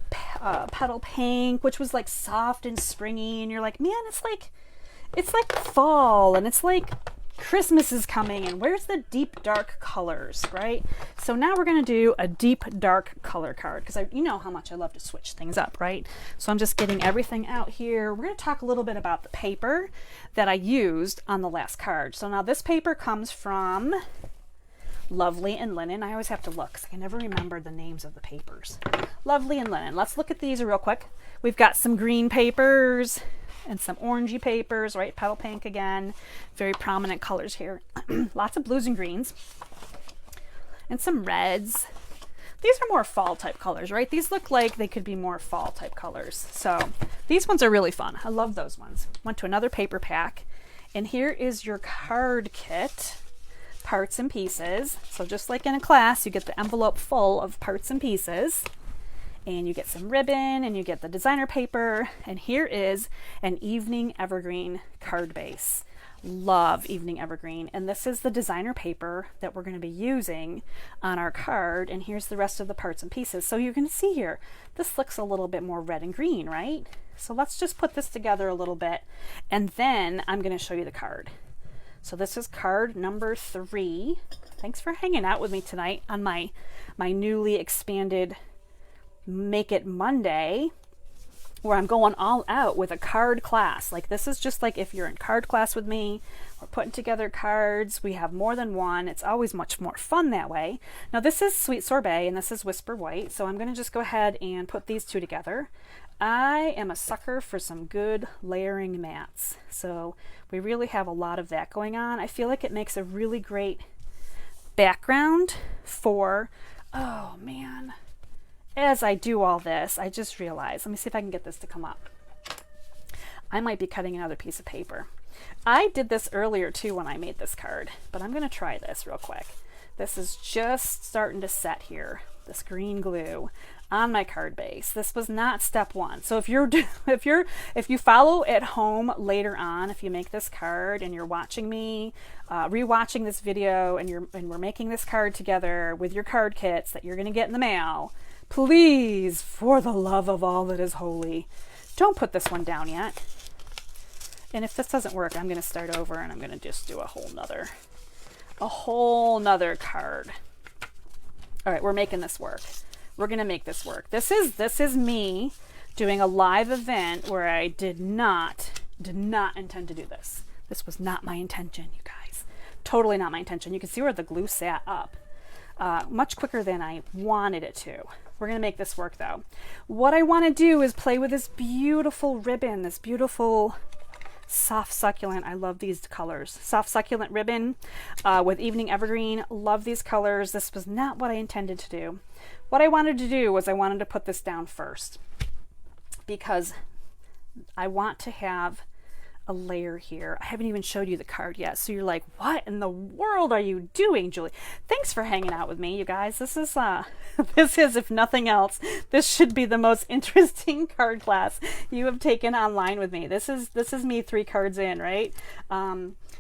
petal pink, which was like soft and springy, and you're like, man, it's like fall, and it's like Christmas is coming, and where's the deep dark colors, right? So now we're going to do a deep dark color card, because you know how much I love to switch things up, right? So I'm just getting everything out here. We're going to talk a little bit about the paper that I used on the last card. So now this paper comes from Lovely and Linen. I always have to look because I can never remember the names of the papers. Lovely and Linen. Let's look at these real quick. We've got some green papers and some orangey papers, right? Petal pink again. Very prominent colors here. Lots of blues and greens. And some reds. These are more fall type colors, right? These look like they could be more fall type colors. So these ones are really fun. I love those ones. Went to another paper pack. And here is your card kit, parts and pieces. So just like in a class, you get the envelope full of parts and pieces. And you get some ribbon, and you get the designer paper, and here is an Evening Evergreen card base. Love Evening Evergreen, and this is the designer paper that we're going to be using on our card, and here's the rest of the parts and pieces. So you can see here, this looks a little bit more red and green, right? So let's just put this together a little bit, and then I'm going to show you the card. So this is card number 3. Thanks for hanging out with me tonight on my newly expanded Make It Monday, where I'm going all out with a card class. Like, this is just like if you're in card class with me, we're putting together cards, we have more than one. It's always much more fun that way. Now this is Sweet Sorbet and this is Whisper White, so I'm going to just go ahead and put these two together. I am a sucker for some good layering mats, so we really have a lot of that going on. I feel like it makes a really great background for, oh man, as I do all this, I just realized, let me see if I can get this to come up. I might be cutting another piece of paper. I did this earlier too when I made this card, but I'm going to try this real quick. This is just starting to set here, this green glue on my card base. This was not step 1. So if you follow at home later on, if you make this card and you're watching me, rewatching this video, and we're making this card together with your card kits that you're going to get in the mail, please, for the love of all that is holy, don't put this one down yet. And if this doesn't work, I'm going to start over and I'm going to just do a whole nother card. All right, we're making this work. We're going to make this work. This is me doing a live event where I did not intend to do this. This was not my intention, you guys. Totally not my intention. You can see where the glue sat up much quicker than I wanted it to. We're going to make this work though. What I want to do is play with this beautiful ribbon, this beautiful soft succulent. I love these colors. Soft succulent ribbon with Evening Evergreen. Love these colors. This was not what I intended to do. What I wanted to do was I wanted to put this down first because I want to have a layer here. I haven't even showed you the card yet, so you're like, what in the world are you doing, Julie? Thanks for hanging out with me, you guys. This is this is, if nothing else, this should be the most interesting card class you have taken online with me. This is me 3 cards in, right?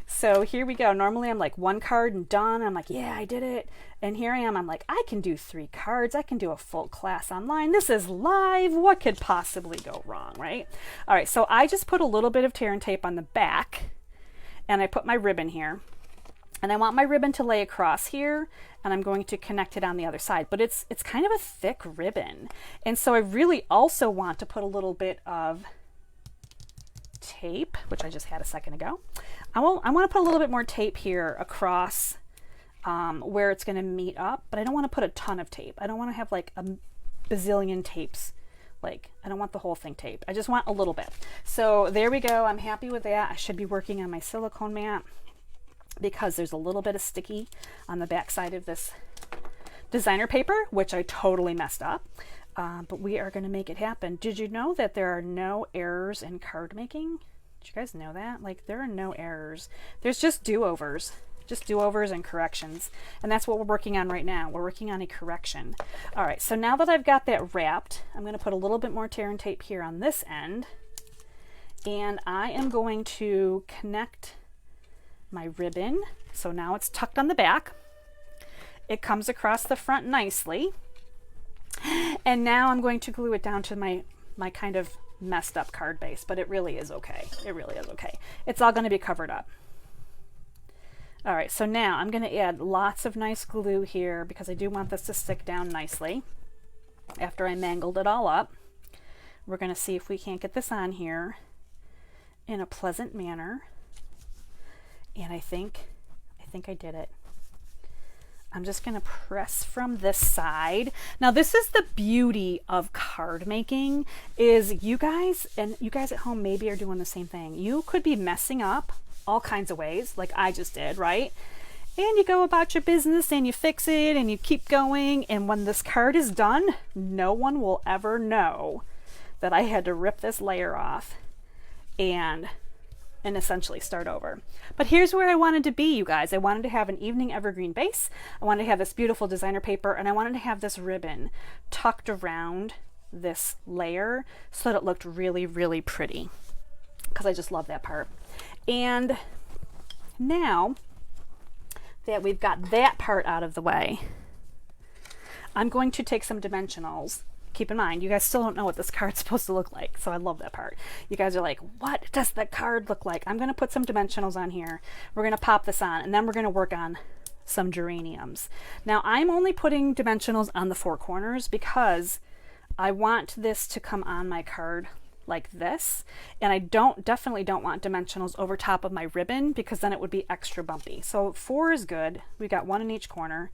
So here we go. Normally I'm like 1 card and done. I'm like, yeah, I did it. And here I am. I'm like, I can do 3 cards. I can do a full class online. This is live. What could possibly go wrong, right? All right, so I just put a little bit of tear and tape on the back, and I put my ribbon here. And I want my ribbon to lay across here, and I'm going to connect it on the other side. But it's kind of a thick ribbon. And so I really also want to put a little bit of tape, which I just had a second ago. I want to put a little bit more tape here across where it's going to meet up, but I don't want to put a ton of tape. I don't want to have like a bazillion tapes. Like, I don't want the whole thing taped. I just want a little bit. So there we go. I'm happy with that. I should be working on my silicone mat because there's a little bit of sticky on the back side of this designer paper, which I totally messed up. But we are going to make it happen. Did you know that there are no errors in card making? Did you guys know that? Like, there are no errors. There's just do-overs. Just do-overs and corrections. And that's what we're working on right now. We're working on a correction. All right, so now that I've got that wrapped, I'm going to put a little bit more tear and tape here on this end. And I am going to connect my ribbon. So now it's tucked on the back. It comes across the front nicely. And now I'm going to glue it down to my kind of messed up card base, but it really is okay. It really is okay. It's all going to be covered up. All right, so now I'm going to add lots of nice glue here because I do want this to stick down nicely. After I mangled it all up, we're going to see if we can't get this on here in a pleasant manner. And I think I did it. I'm just going to press from this side. Now, this is the beauty of card making, is you guys, and you guys at home maybe are doing the same thing. You could be messing up all kinds of ways, like I just did, right? And you go about your business and you fix it and you keep going. And when this card is done, no one will ever know that I had to rip this layer off and essentially start over. But here's where I wanted to be, you guys. I wanted to have an evening evergreen base. I wanted to have this beautiful designer paper, and I wanted to have this ribbon tucked around this layer so that it looked really, really pretty, because I just love that part. And now that we've got that part out of the way, I'm going to take some dimensionals. Keep in mind, you guys still don't know what this card's supposed to look like, so I love that part. You guys are like, what does the card look like? I'm going to put some dimensionals on here. We're going to pop this on, and then we're going to work on some geraniums. Now, I'm only putting dimensionals on the 4 corners because I want this to come on my card like this, and I definitely don't want dimensionals over top of my ribbon because then it would be extra bumpy. So 4 is good. We got 1 in each corner.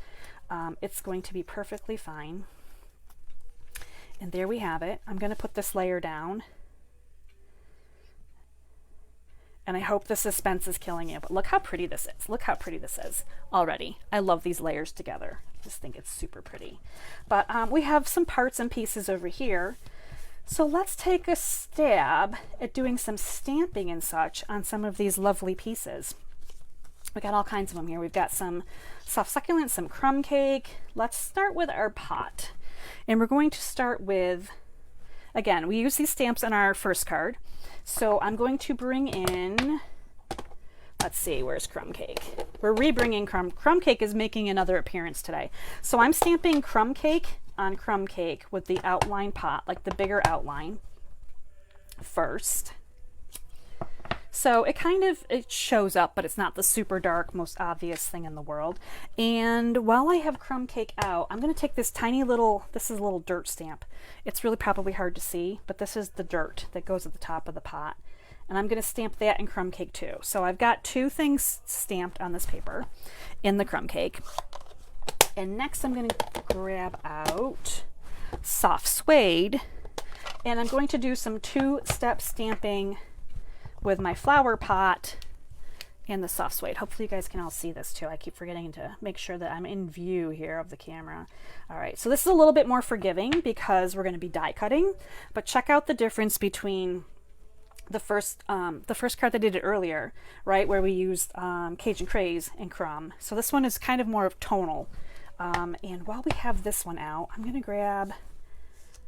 It's going to be perfectly fine. And there we have it. I'm going to put this layer down. And I hope the suspense is killing you, but look how pretty this is. Look how pretty this is already. I love these layers together. I just think it's super pretty. But we have some parts and pieces over here. So let's take a stab at doing some stamping and such on some of these lovely pieces. We got all kinds of them here. We've got some soft succulents, some crumb cake. Let's start with our pot. And we're going to start with, again, we use these stamps on our first card. So I'm going to bring in, let's see, where's crumb cake? We're re-bringing crumb cake is making another appearance today. So I'm stamping crumb cake on crumb cake with the outline pot, like the bigger outline first. So it kind of, it shows up, but it's not the super dark, most obvious thing in the world. And while I have crumb cake out, I'm going to take this tiny little, this is a little dirt stamp. It's really probably hard to see, but this is the dirt that goes at the top of the pot. And I'm going to stamp that in crumb cake too. So I've got 2 things stamped on this paper in the crumb cake. And next I'm going to grab out soft suede, and I'm going to do some 2-step stamping with my flower pot and the soft suede. Hopefully you guys can all see this too. I keep forgetting to make sure that I'm in view here of the camera. All right, so this is a little bit more forgiving because we're going to be die cutting, but check out the difference between the first card that I did it earlier, right, where we used Cajun Craze and Crumb. So this one is kind of more of tonal. And while we have this one out, I'm going to grab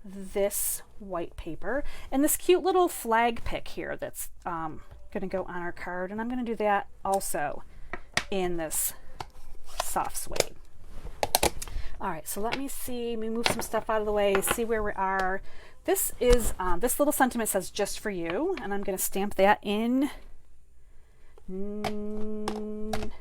this white paper and this cute little flag pick here that's going to go on our card. And I'm going to do that also in this soft suede. All right, so let me see. Let me move some stuff out of the way, see where we are. This is, this little sentiment says just for you, and I'm going to stamp that in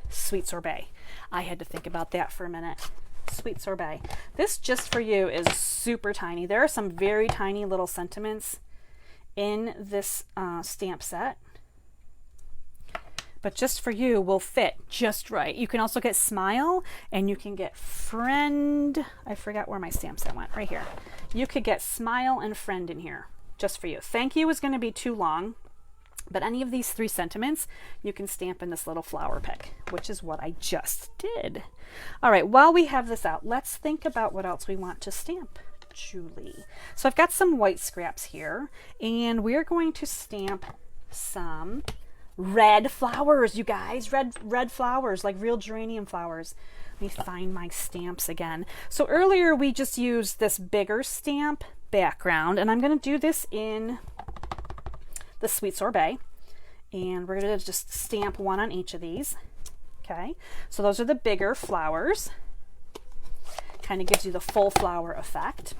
Sweet Sorbet. I had to think about that for a minute. Sweet Sorbet. This just for you is super tiny. There are some very tiny little sentiments in this stamp set. But just for you will fit just right. You can also get Smile, and you can get Friend. I forgot where my stamp set went. Right here. You could get Smile and Friend in here just for you. Thank you is going to be too long, but any of these 3 sentiments you can stamp in this little flower pick, which is what I just did. All right, while we have this out, let's think about what else we want to stamp, Julie. So I've got some white scraps here, and we're going to stamp some red flowers, you guys. Red flowers, like real geranium flowers. Let me find my stamps again. So earlier we just used this bigger stamp background, and I'm going to do this in the Sweet Sorbet, and we're going to just stamp one on each of these. Okay, so those are the bigger flowers. Kind of gives you the full flower effect.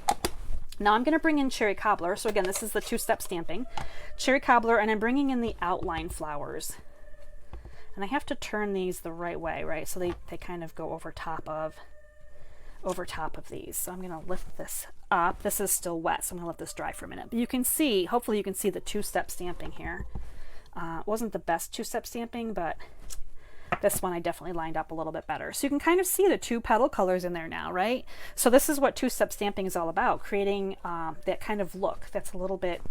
Now I'm going to bring in Cherry Cobbler. So again, this is the 2-step stamping. Cherry Cobbler, and I'm bringing in the outline flowers. And I have to turn these the right way, right? So they kind of go over top of these. So I'm going to lift this up. This is still wet, so I'm going to let this dry for a minute. But you can see, hopefully you can see the 2-step stamping here. It wasn't the best 2-step stamping, but this one I definitely lined up a little bit better. So you can kind of see the 2 petal colors in there now, right? So this is what 2-step stamping is all about, creating that kind of look that's a little bit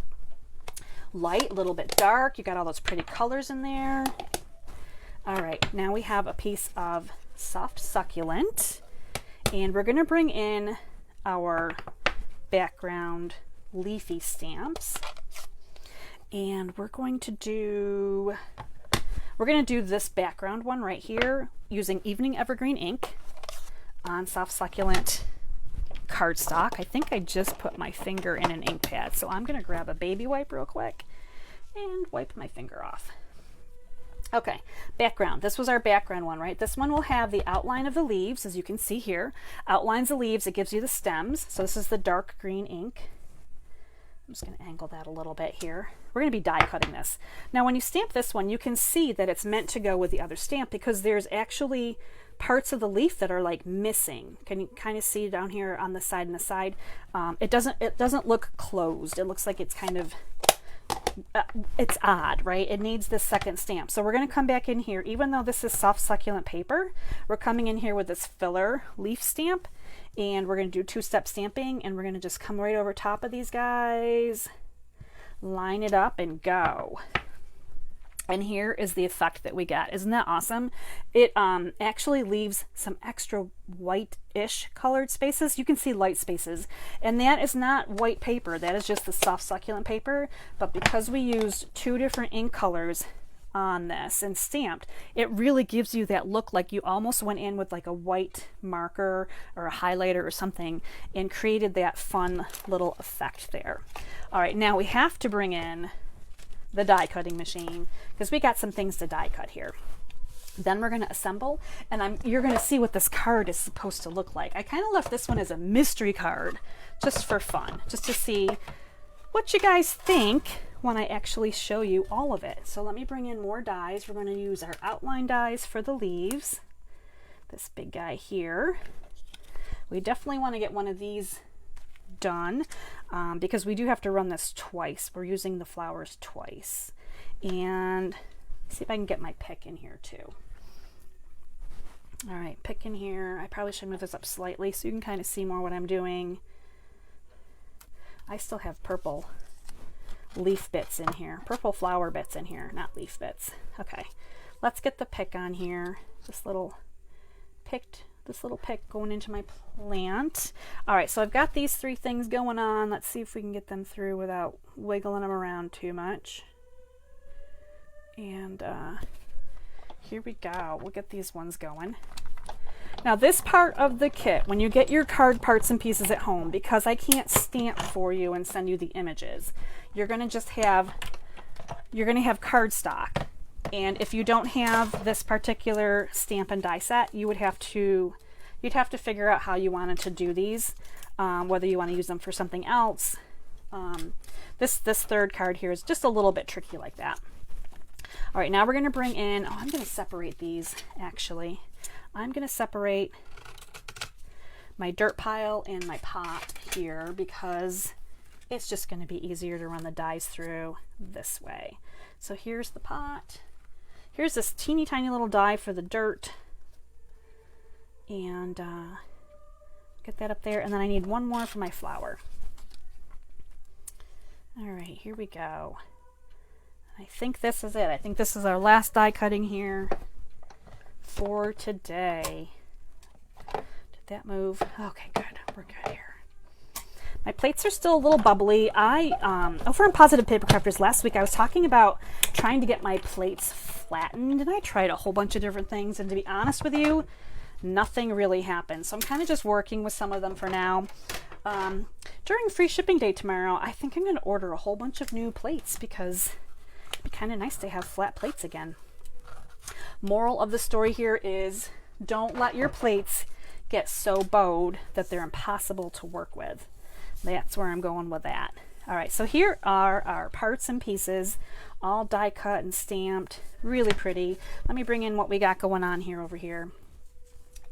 light, a little bit dark. You got all those pretty colors in there. All right, now we have a piece of soft succulent, and we're going to bring in our background leafy stamps, and we're going to do this background one right here using Evening Evergreen ink on soft succulent cardstock. I think I just put my finger in an ink pad, so I'm going to grab a baby wipe real quick and wipe my finger off. Okay, background. This was our background one, right? This one will have the outline of the leaves, as you can see here. Outlines the leaves, it gives you the stems. So this is the dark green ink. I'm just going to angle that a little bit here. We're going to be die cutting this. Now when you stamp this one, you can see that it's meant to go with the other stamp because there's actually parts of the leaf that are like missing. Can you kind of see down here on the side and the side? It doesn't look closed. It looks like it's kind of it's odd, right? It needs this second stamp. So we're going to come back in here, even though this is soft succulent paper, we're coming in here with this filler leaf stamp, and we're going to do 2-step stamping, and we're going to just come right over top of these guys, line it up, and go. And here is the effect that we got. Isn't that awesome? It actually leaves some extra white-ish colored spaces. You can see light spaces. And that is not white paper. That is just the soft succulent paper. But because we used 2 different ink colors on this and stamped, it really gives you that look like you almost went in with like a white marker or a highlighter or something and created that fun little effect there. All right, now we have to bring in the die cutting machine because we got some things to die cut here. Then we're going to assemble, and you're going to see what this card is supposed to look like. I kind of left this one as a mystery card just for fun, just to see what you guys think when I actually show you all of it. So let me bring in more dies. We're going to use our outline dies for the leaves. This big guy here. We definitely want to get one of these done because we do have to run this twice. We're using the flowers twice. And see if I can get my pick in here too. All right, pick in here. I probably should move this up slightly so you can kind of see more what I'm doing. I still have purple leaf bits in here, purple flower bits in here, not leaf bits. Okay, let's get the pick on here. This little pick going into my plant. All right, so I've got these 3 things going on. Let's see if we can get them through without wiggling them around too much. And here we go. We'll get these ones going. Now this part of the kit, when you get your card parts and pieces at home, because I can't stamp for you and send you the images, you're going to have cardstock. And if you don't have this particular stamp and die set, you'd have to figure out how you wanted to do these, whether you want to use them for something else. This third card here is just a little bit tricky like that. All right, now we're going to bring in, I'm going to separate these actually. I'm going to separate my dirt pile and my pot here because it's just going to be easier to run the dies through this way. So here's the pot. Here's this teeny tiny little die for the dirt. And get that up there. And then I need one more for my flower. All right, here we go. I think this is it. I think this is our last die cutting here for today. Did that move? Okay, good. We're good here. My plates are still a little bubbly. Over on Positive Paper Crafters last week, I was talking about trying to get my plates flattened, and I tried a whole bunch of different things, and to be honest with you, nothing really happened. So I'm kind of just working with some of them for now. During free shipping day tomorrow, I think I'm going to order a whole bunch of new plates because it'd be kind of nice to have flat plates again. Moral of the story here is don't let your plates get so bowed that they're impossible to work with. That's where I'm going with that. All right, so here are our parts and pieces, all die cut and stamped, really pretty. Let me bring in what we got going on here over here.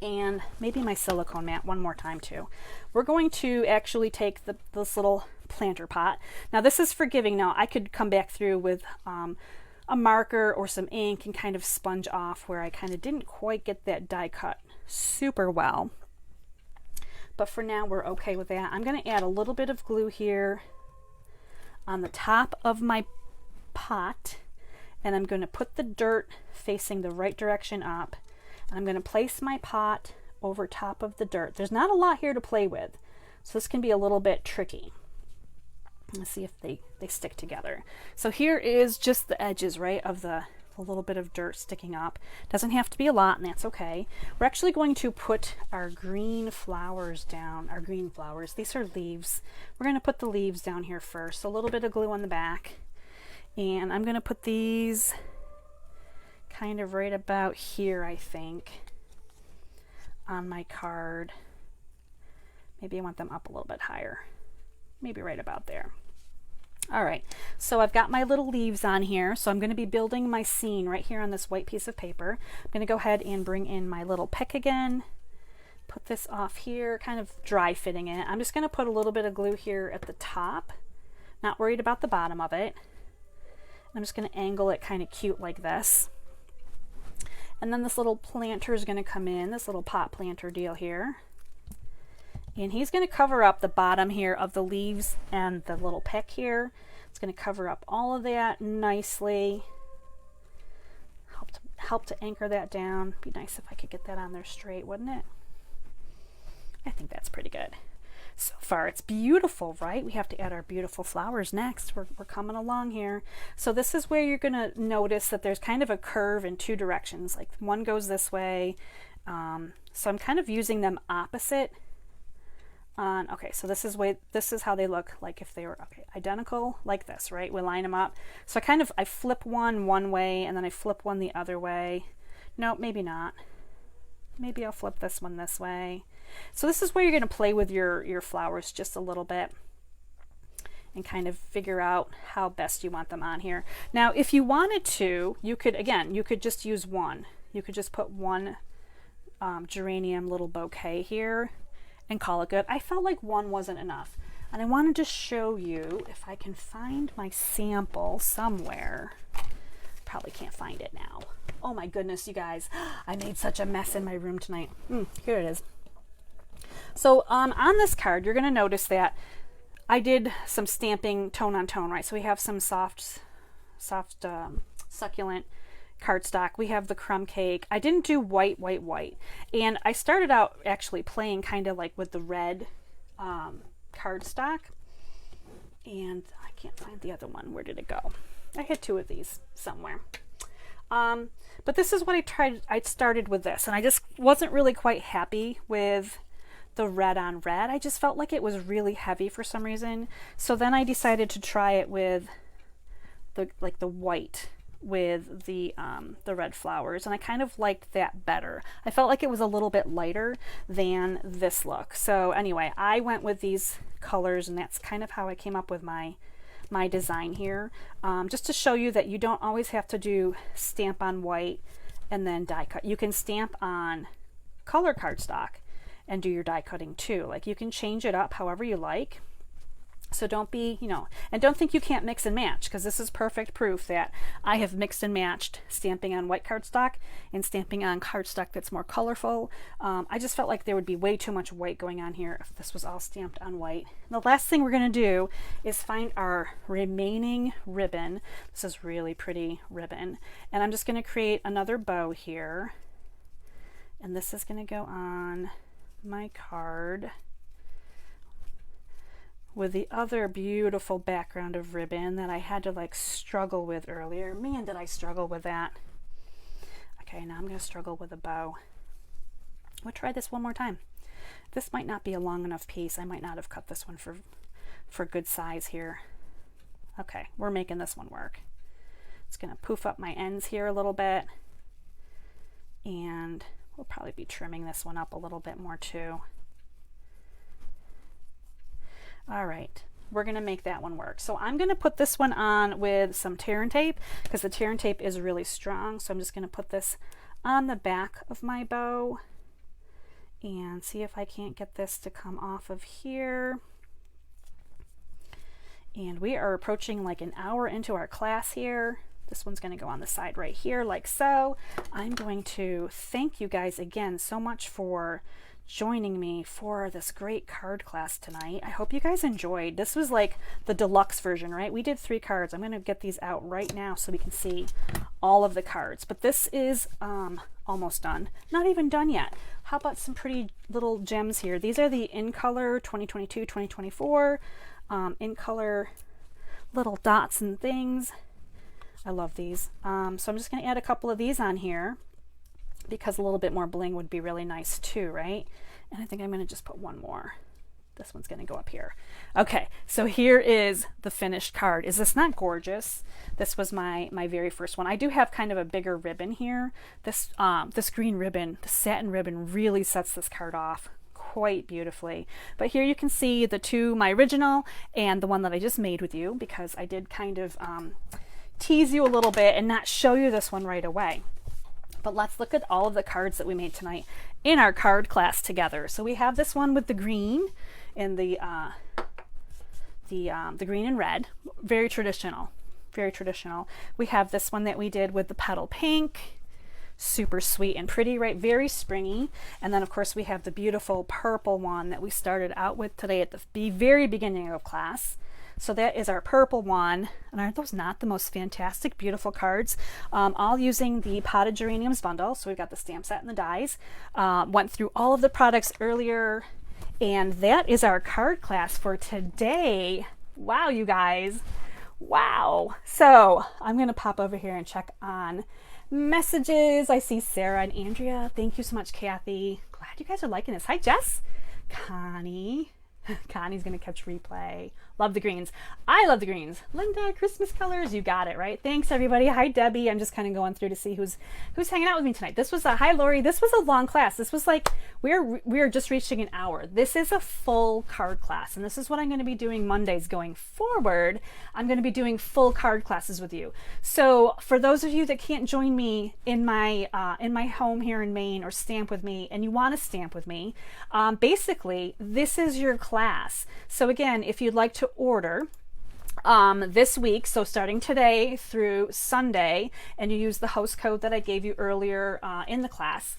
And maybe my silicone mat one more time too. We're going to actually take this little planter pot. Now this is for giving. Now I could come back through with a marker or some ink and kind of sponge off where I kind of didn't quite get that die cut super well. But for now we're okay with that. I'm going to add a little bit of glue here on the top of my pot, and I'm going to put the dirt facing the right direction up. I'm going to place my pot over top of the dirt. There's not a lot here to play with, so this can be a little bit tricky. Let's see if they stick together. So here is just the edges, right, of a little bit of dirt sticking up. Doesn't have to be a lot, and that's okay. We're actually going to put our green flowers down, our green flowers. These are leaves. We're going to put the leaves down here first. So a little bit of glue on the back. And I'm going to put these kind of right about here, I think, on my card. Maybe I want them up a little bit higher. Maybe right about there. All right, so I've got my little leaves on here, so I'm going to be building my scene right here on this white piece of paper. I'm going to go ahead and bring in my little pick again, put this off here, kind of dry fitting it. I'm just going to put a little bit of glue here at the top, not worried about the bottom of it. I'm just going to angle it kind of cute like this. And then this little planter is going to come in, this little pot planter deal here. And he's going to cover up the bottom here of the leaves and the little pick here. It's going to cover up all of that nicely. Help to anchor that down. Be nice if I could get that on there straight, wouldn't it? I think that's pretty good. So far it's beautiful, right? We have to add our beautiful flowers next. We're coming along here. So this is where you're going to notice that there's kind of a curve in two directions. Like one goes this way. So I'm kind of using them opposite. Okay, so this is how they look like if they were identical like this, right? We line them up. So I flip one way and then I flip one the other way. Nope, maybe not. Maybe I'll flip this one this way. So this is where you're going to play with your flowers just a little bit and kind of figure out how best you want them on here. Now, if you wanted to, you could just use one. You could just put one geranium little bouquet here and call it good. I felt like one wasn't enough. And I wanted to show you if I can find my sample somewhere. Probably can't find it now. Oh my goodness, you guys. I made such a mess in my room tonight. Here it is. So on this card, you're going to notice that I did some stamping tone on tone, right? So we have some soft succulent cardstock. We have the crumb cake. I didn't do white. And I started out actually playing kind of like with the red cardstock. And I can't find the other one. Where did it go? I had two of these somewhere. But this is what I tried. I started with this, and I just wasn't really quite happy with the red on red. I just felt like it was really heavy for some reason. So then I decided to try it with the white with the red flowers, and I kind of liked that better. I felt like it was a little bit lighter than this look. So anyway, I went with these colors, and that's kind of how I came up with my design here, just to show you that you don't always have to do stamp on white and then die cut. You can stamp on color cardstock and do your die cutting too. Like, you can change it up however you like. So don't be, and don't think you can't mix and match, because this is perfect proof that I have mixed and matched stamping on white cardstock and stamping on cardstock that's more colorful. I just felt like there would be way too much white going on here if this was all stamped on white. And the last thing we're going to do is find our remaining ribbon. This is really pretty ribbon. And I'm just going to create another bow here. And this is going to go on my card with the other beautiful background of ribbon that I had to struggle with earlier. Man, did I struggle with that. Okay, now I'm going to struggle with a bow. We'll try this one more time. This might not be a long enough piece. I might not have cut this one for good size here. Okay, we're making this one work. It's going to poof up my ends here a little bit, and we'll probably be trimming this one up a little bit more too. All right, we're going to make that one work. So I'm going to put this one on with some tear and tape, because the tear and tape is really strong. So I'm just going to put this on the back of my bow and see if I can't get this to come off of here. And we are approaching like an hour into our class here. This one's going to go on the side right here, like so. I'm going to thank you guys again so much for joining me for this great card class tonight. I hope you guys enjoyed. This was like the deluxe version, right? We did 3 cards. I'm going to get these out right now so we can see all of the cards. But this is almost done. Not even done yet. How about some pretty little gems here? These are the In Color 2022, 2024 In Color little dots and things. I love these. So I'm just going to add a couple of these on here, because a little bit more bling would be really nice too, right? And I think I'm going to just put one more. This one's going to go up here. Okay, so here is the finished card. Is this not gorgeous? This was my very first one. I do have kind of a bigger ribbon here. This green ribbon, the satin ribbon, really sets this card off quite beautifully. But here you can see the two, my original and the one that I just made with you, because I did kind of tease you a little bit and not show you this one right away. But let's look at all of the cards that we made tonight in our card class together. So we have this one with the green and the green and red, very traditional, very traditional. We have this one that we did with the petal pink, super sweet and pretty, right? Very springy. And then of course we have the beautiful purple one that we started out with today at the very beginning of class. So that is our purple one. And aren't those not the most fantastic, beautiful cards? All using the Potted Geraniums bundle. So we've got the stamp set and the dies. Went through all of the products earlier. And that is our card class for today. Wow, you guys. Wow. So I'm going to pop over here and check on messages. I see Sarah and Andrea. Thank you so much, Kathy. Glad you guys are liking this. Hi, Jess. Connie. Connie's gonna catch replay. Love the greens. I love the greens. Linda, Christmas colors, you got it, right? Thanks everybody. Hi Debbie. I'm just kind of going through to see who's hanging out with me tonight. This was a hi Lori. This was a long class. This was like we're just reaching an hour. This is a full card class, and this is what I'm going to be doing Mondays going forward. I'm going to be doing full card classes with you. So for those of you that can't join me in my home here in Maine or stamp with me, and you want to stamp with me, basically this is your class. So again, if you'd like to order this week, so starting today through Sunday, and you use the host code that I gave you earlier in the class,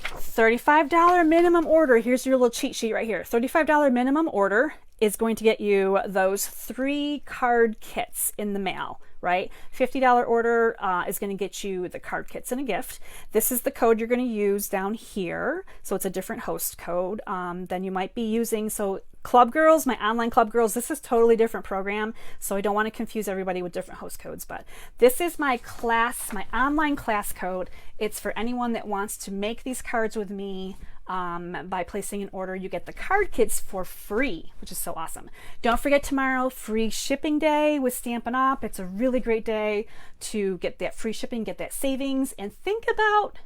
$35 minimum order. Here's your little cheat sheet right here. $35 minimum order is going to get you those 3 card kits in the mail, right? $50 order is going to get you the card kits and a gift. This is the code you're going to use down here. So it's a different host code than you might be using. So Club Girls, my online Club Girls, this is totally different program, so I don't want to confuse everybody with different host codes, but this is my class, my online class code. It's for anyone that wants to make these cards with me. By placing an order, you get the card kits for free, which is so awesome. Don't forget tomorrow, free shipping day with Stampin' Up. It's a really great day to get that free shipping, get that savings, and think about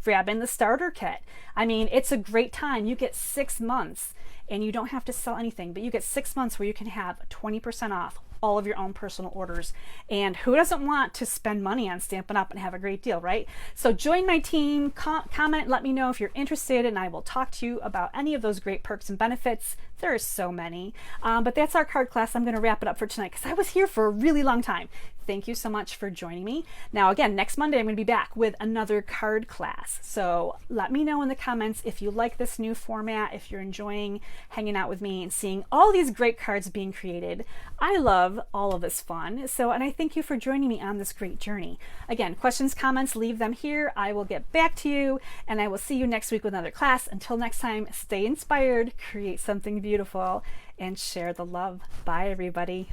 grabbing the starter kit. I mean, it's a great time. You get 6 months and you don't have to sell anything, but you get 6 months where you can have 20% off all of your own personal orders. And who doesn't want to spend money on Stampin' Up and have a great deal, right? So join my team, comment, let me know if you're interested, and I will talk to you about any of those great perks and benefits. There are so many. But that's our card class. I'm going to wrap it up for tonight because I was here for a really long time. Thank you so much for joining me. Now, again, next Monday, I'm going to be back with another card class. So let me know in the comments if you like this new format, if you're enjoying hanging out with me and seeing all these great cards being created. I love all of this fun. And I thank you for joining me on this great journey. Again, questions, comments, leave them here. I will get back to you, and I will see you next week with another class. Until next time, stay inspired, create something beautiful, and share the love. Bye, everybody.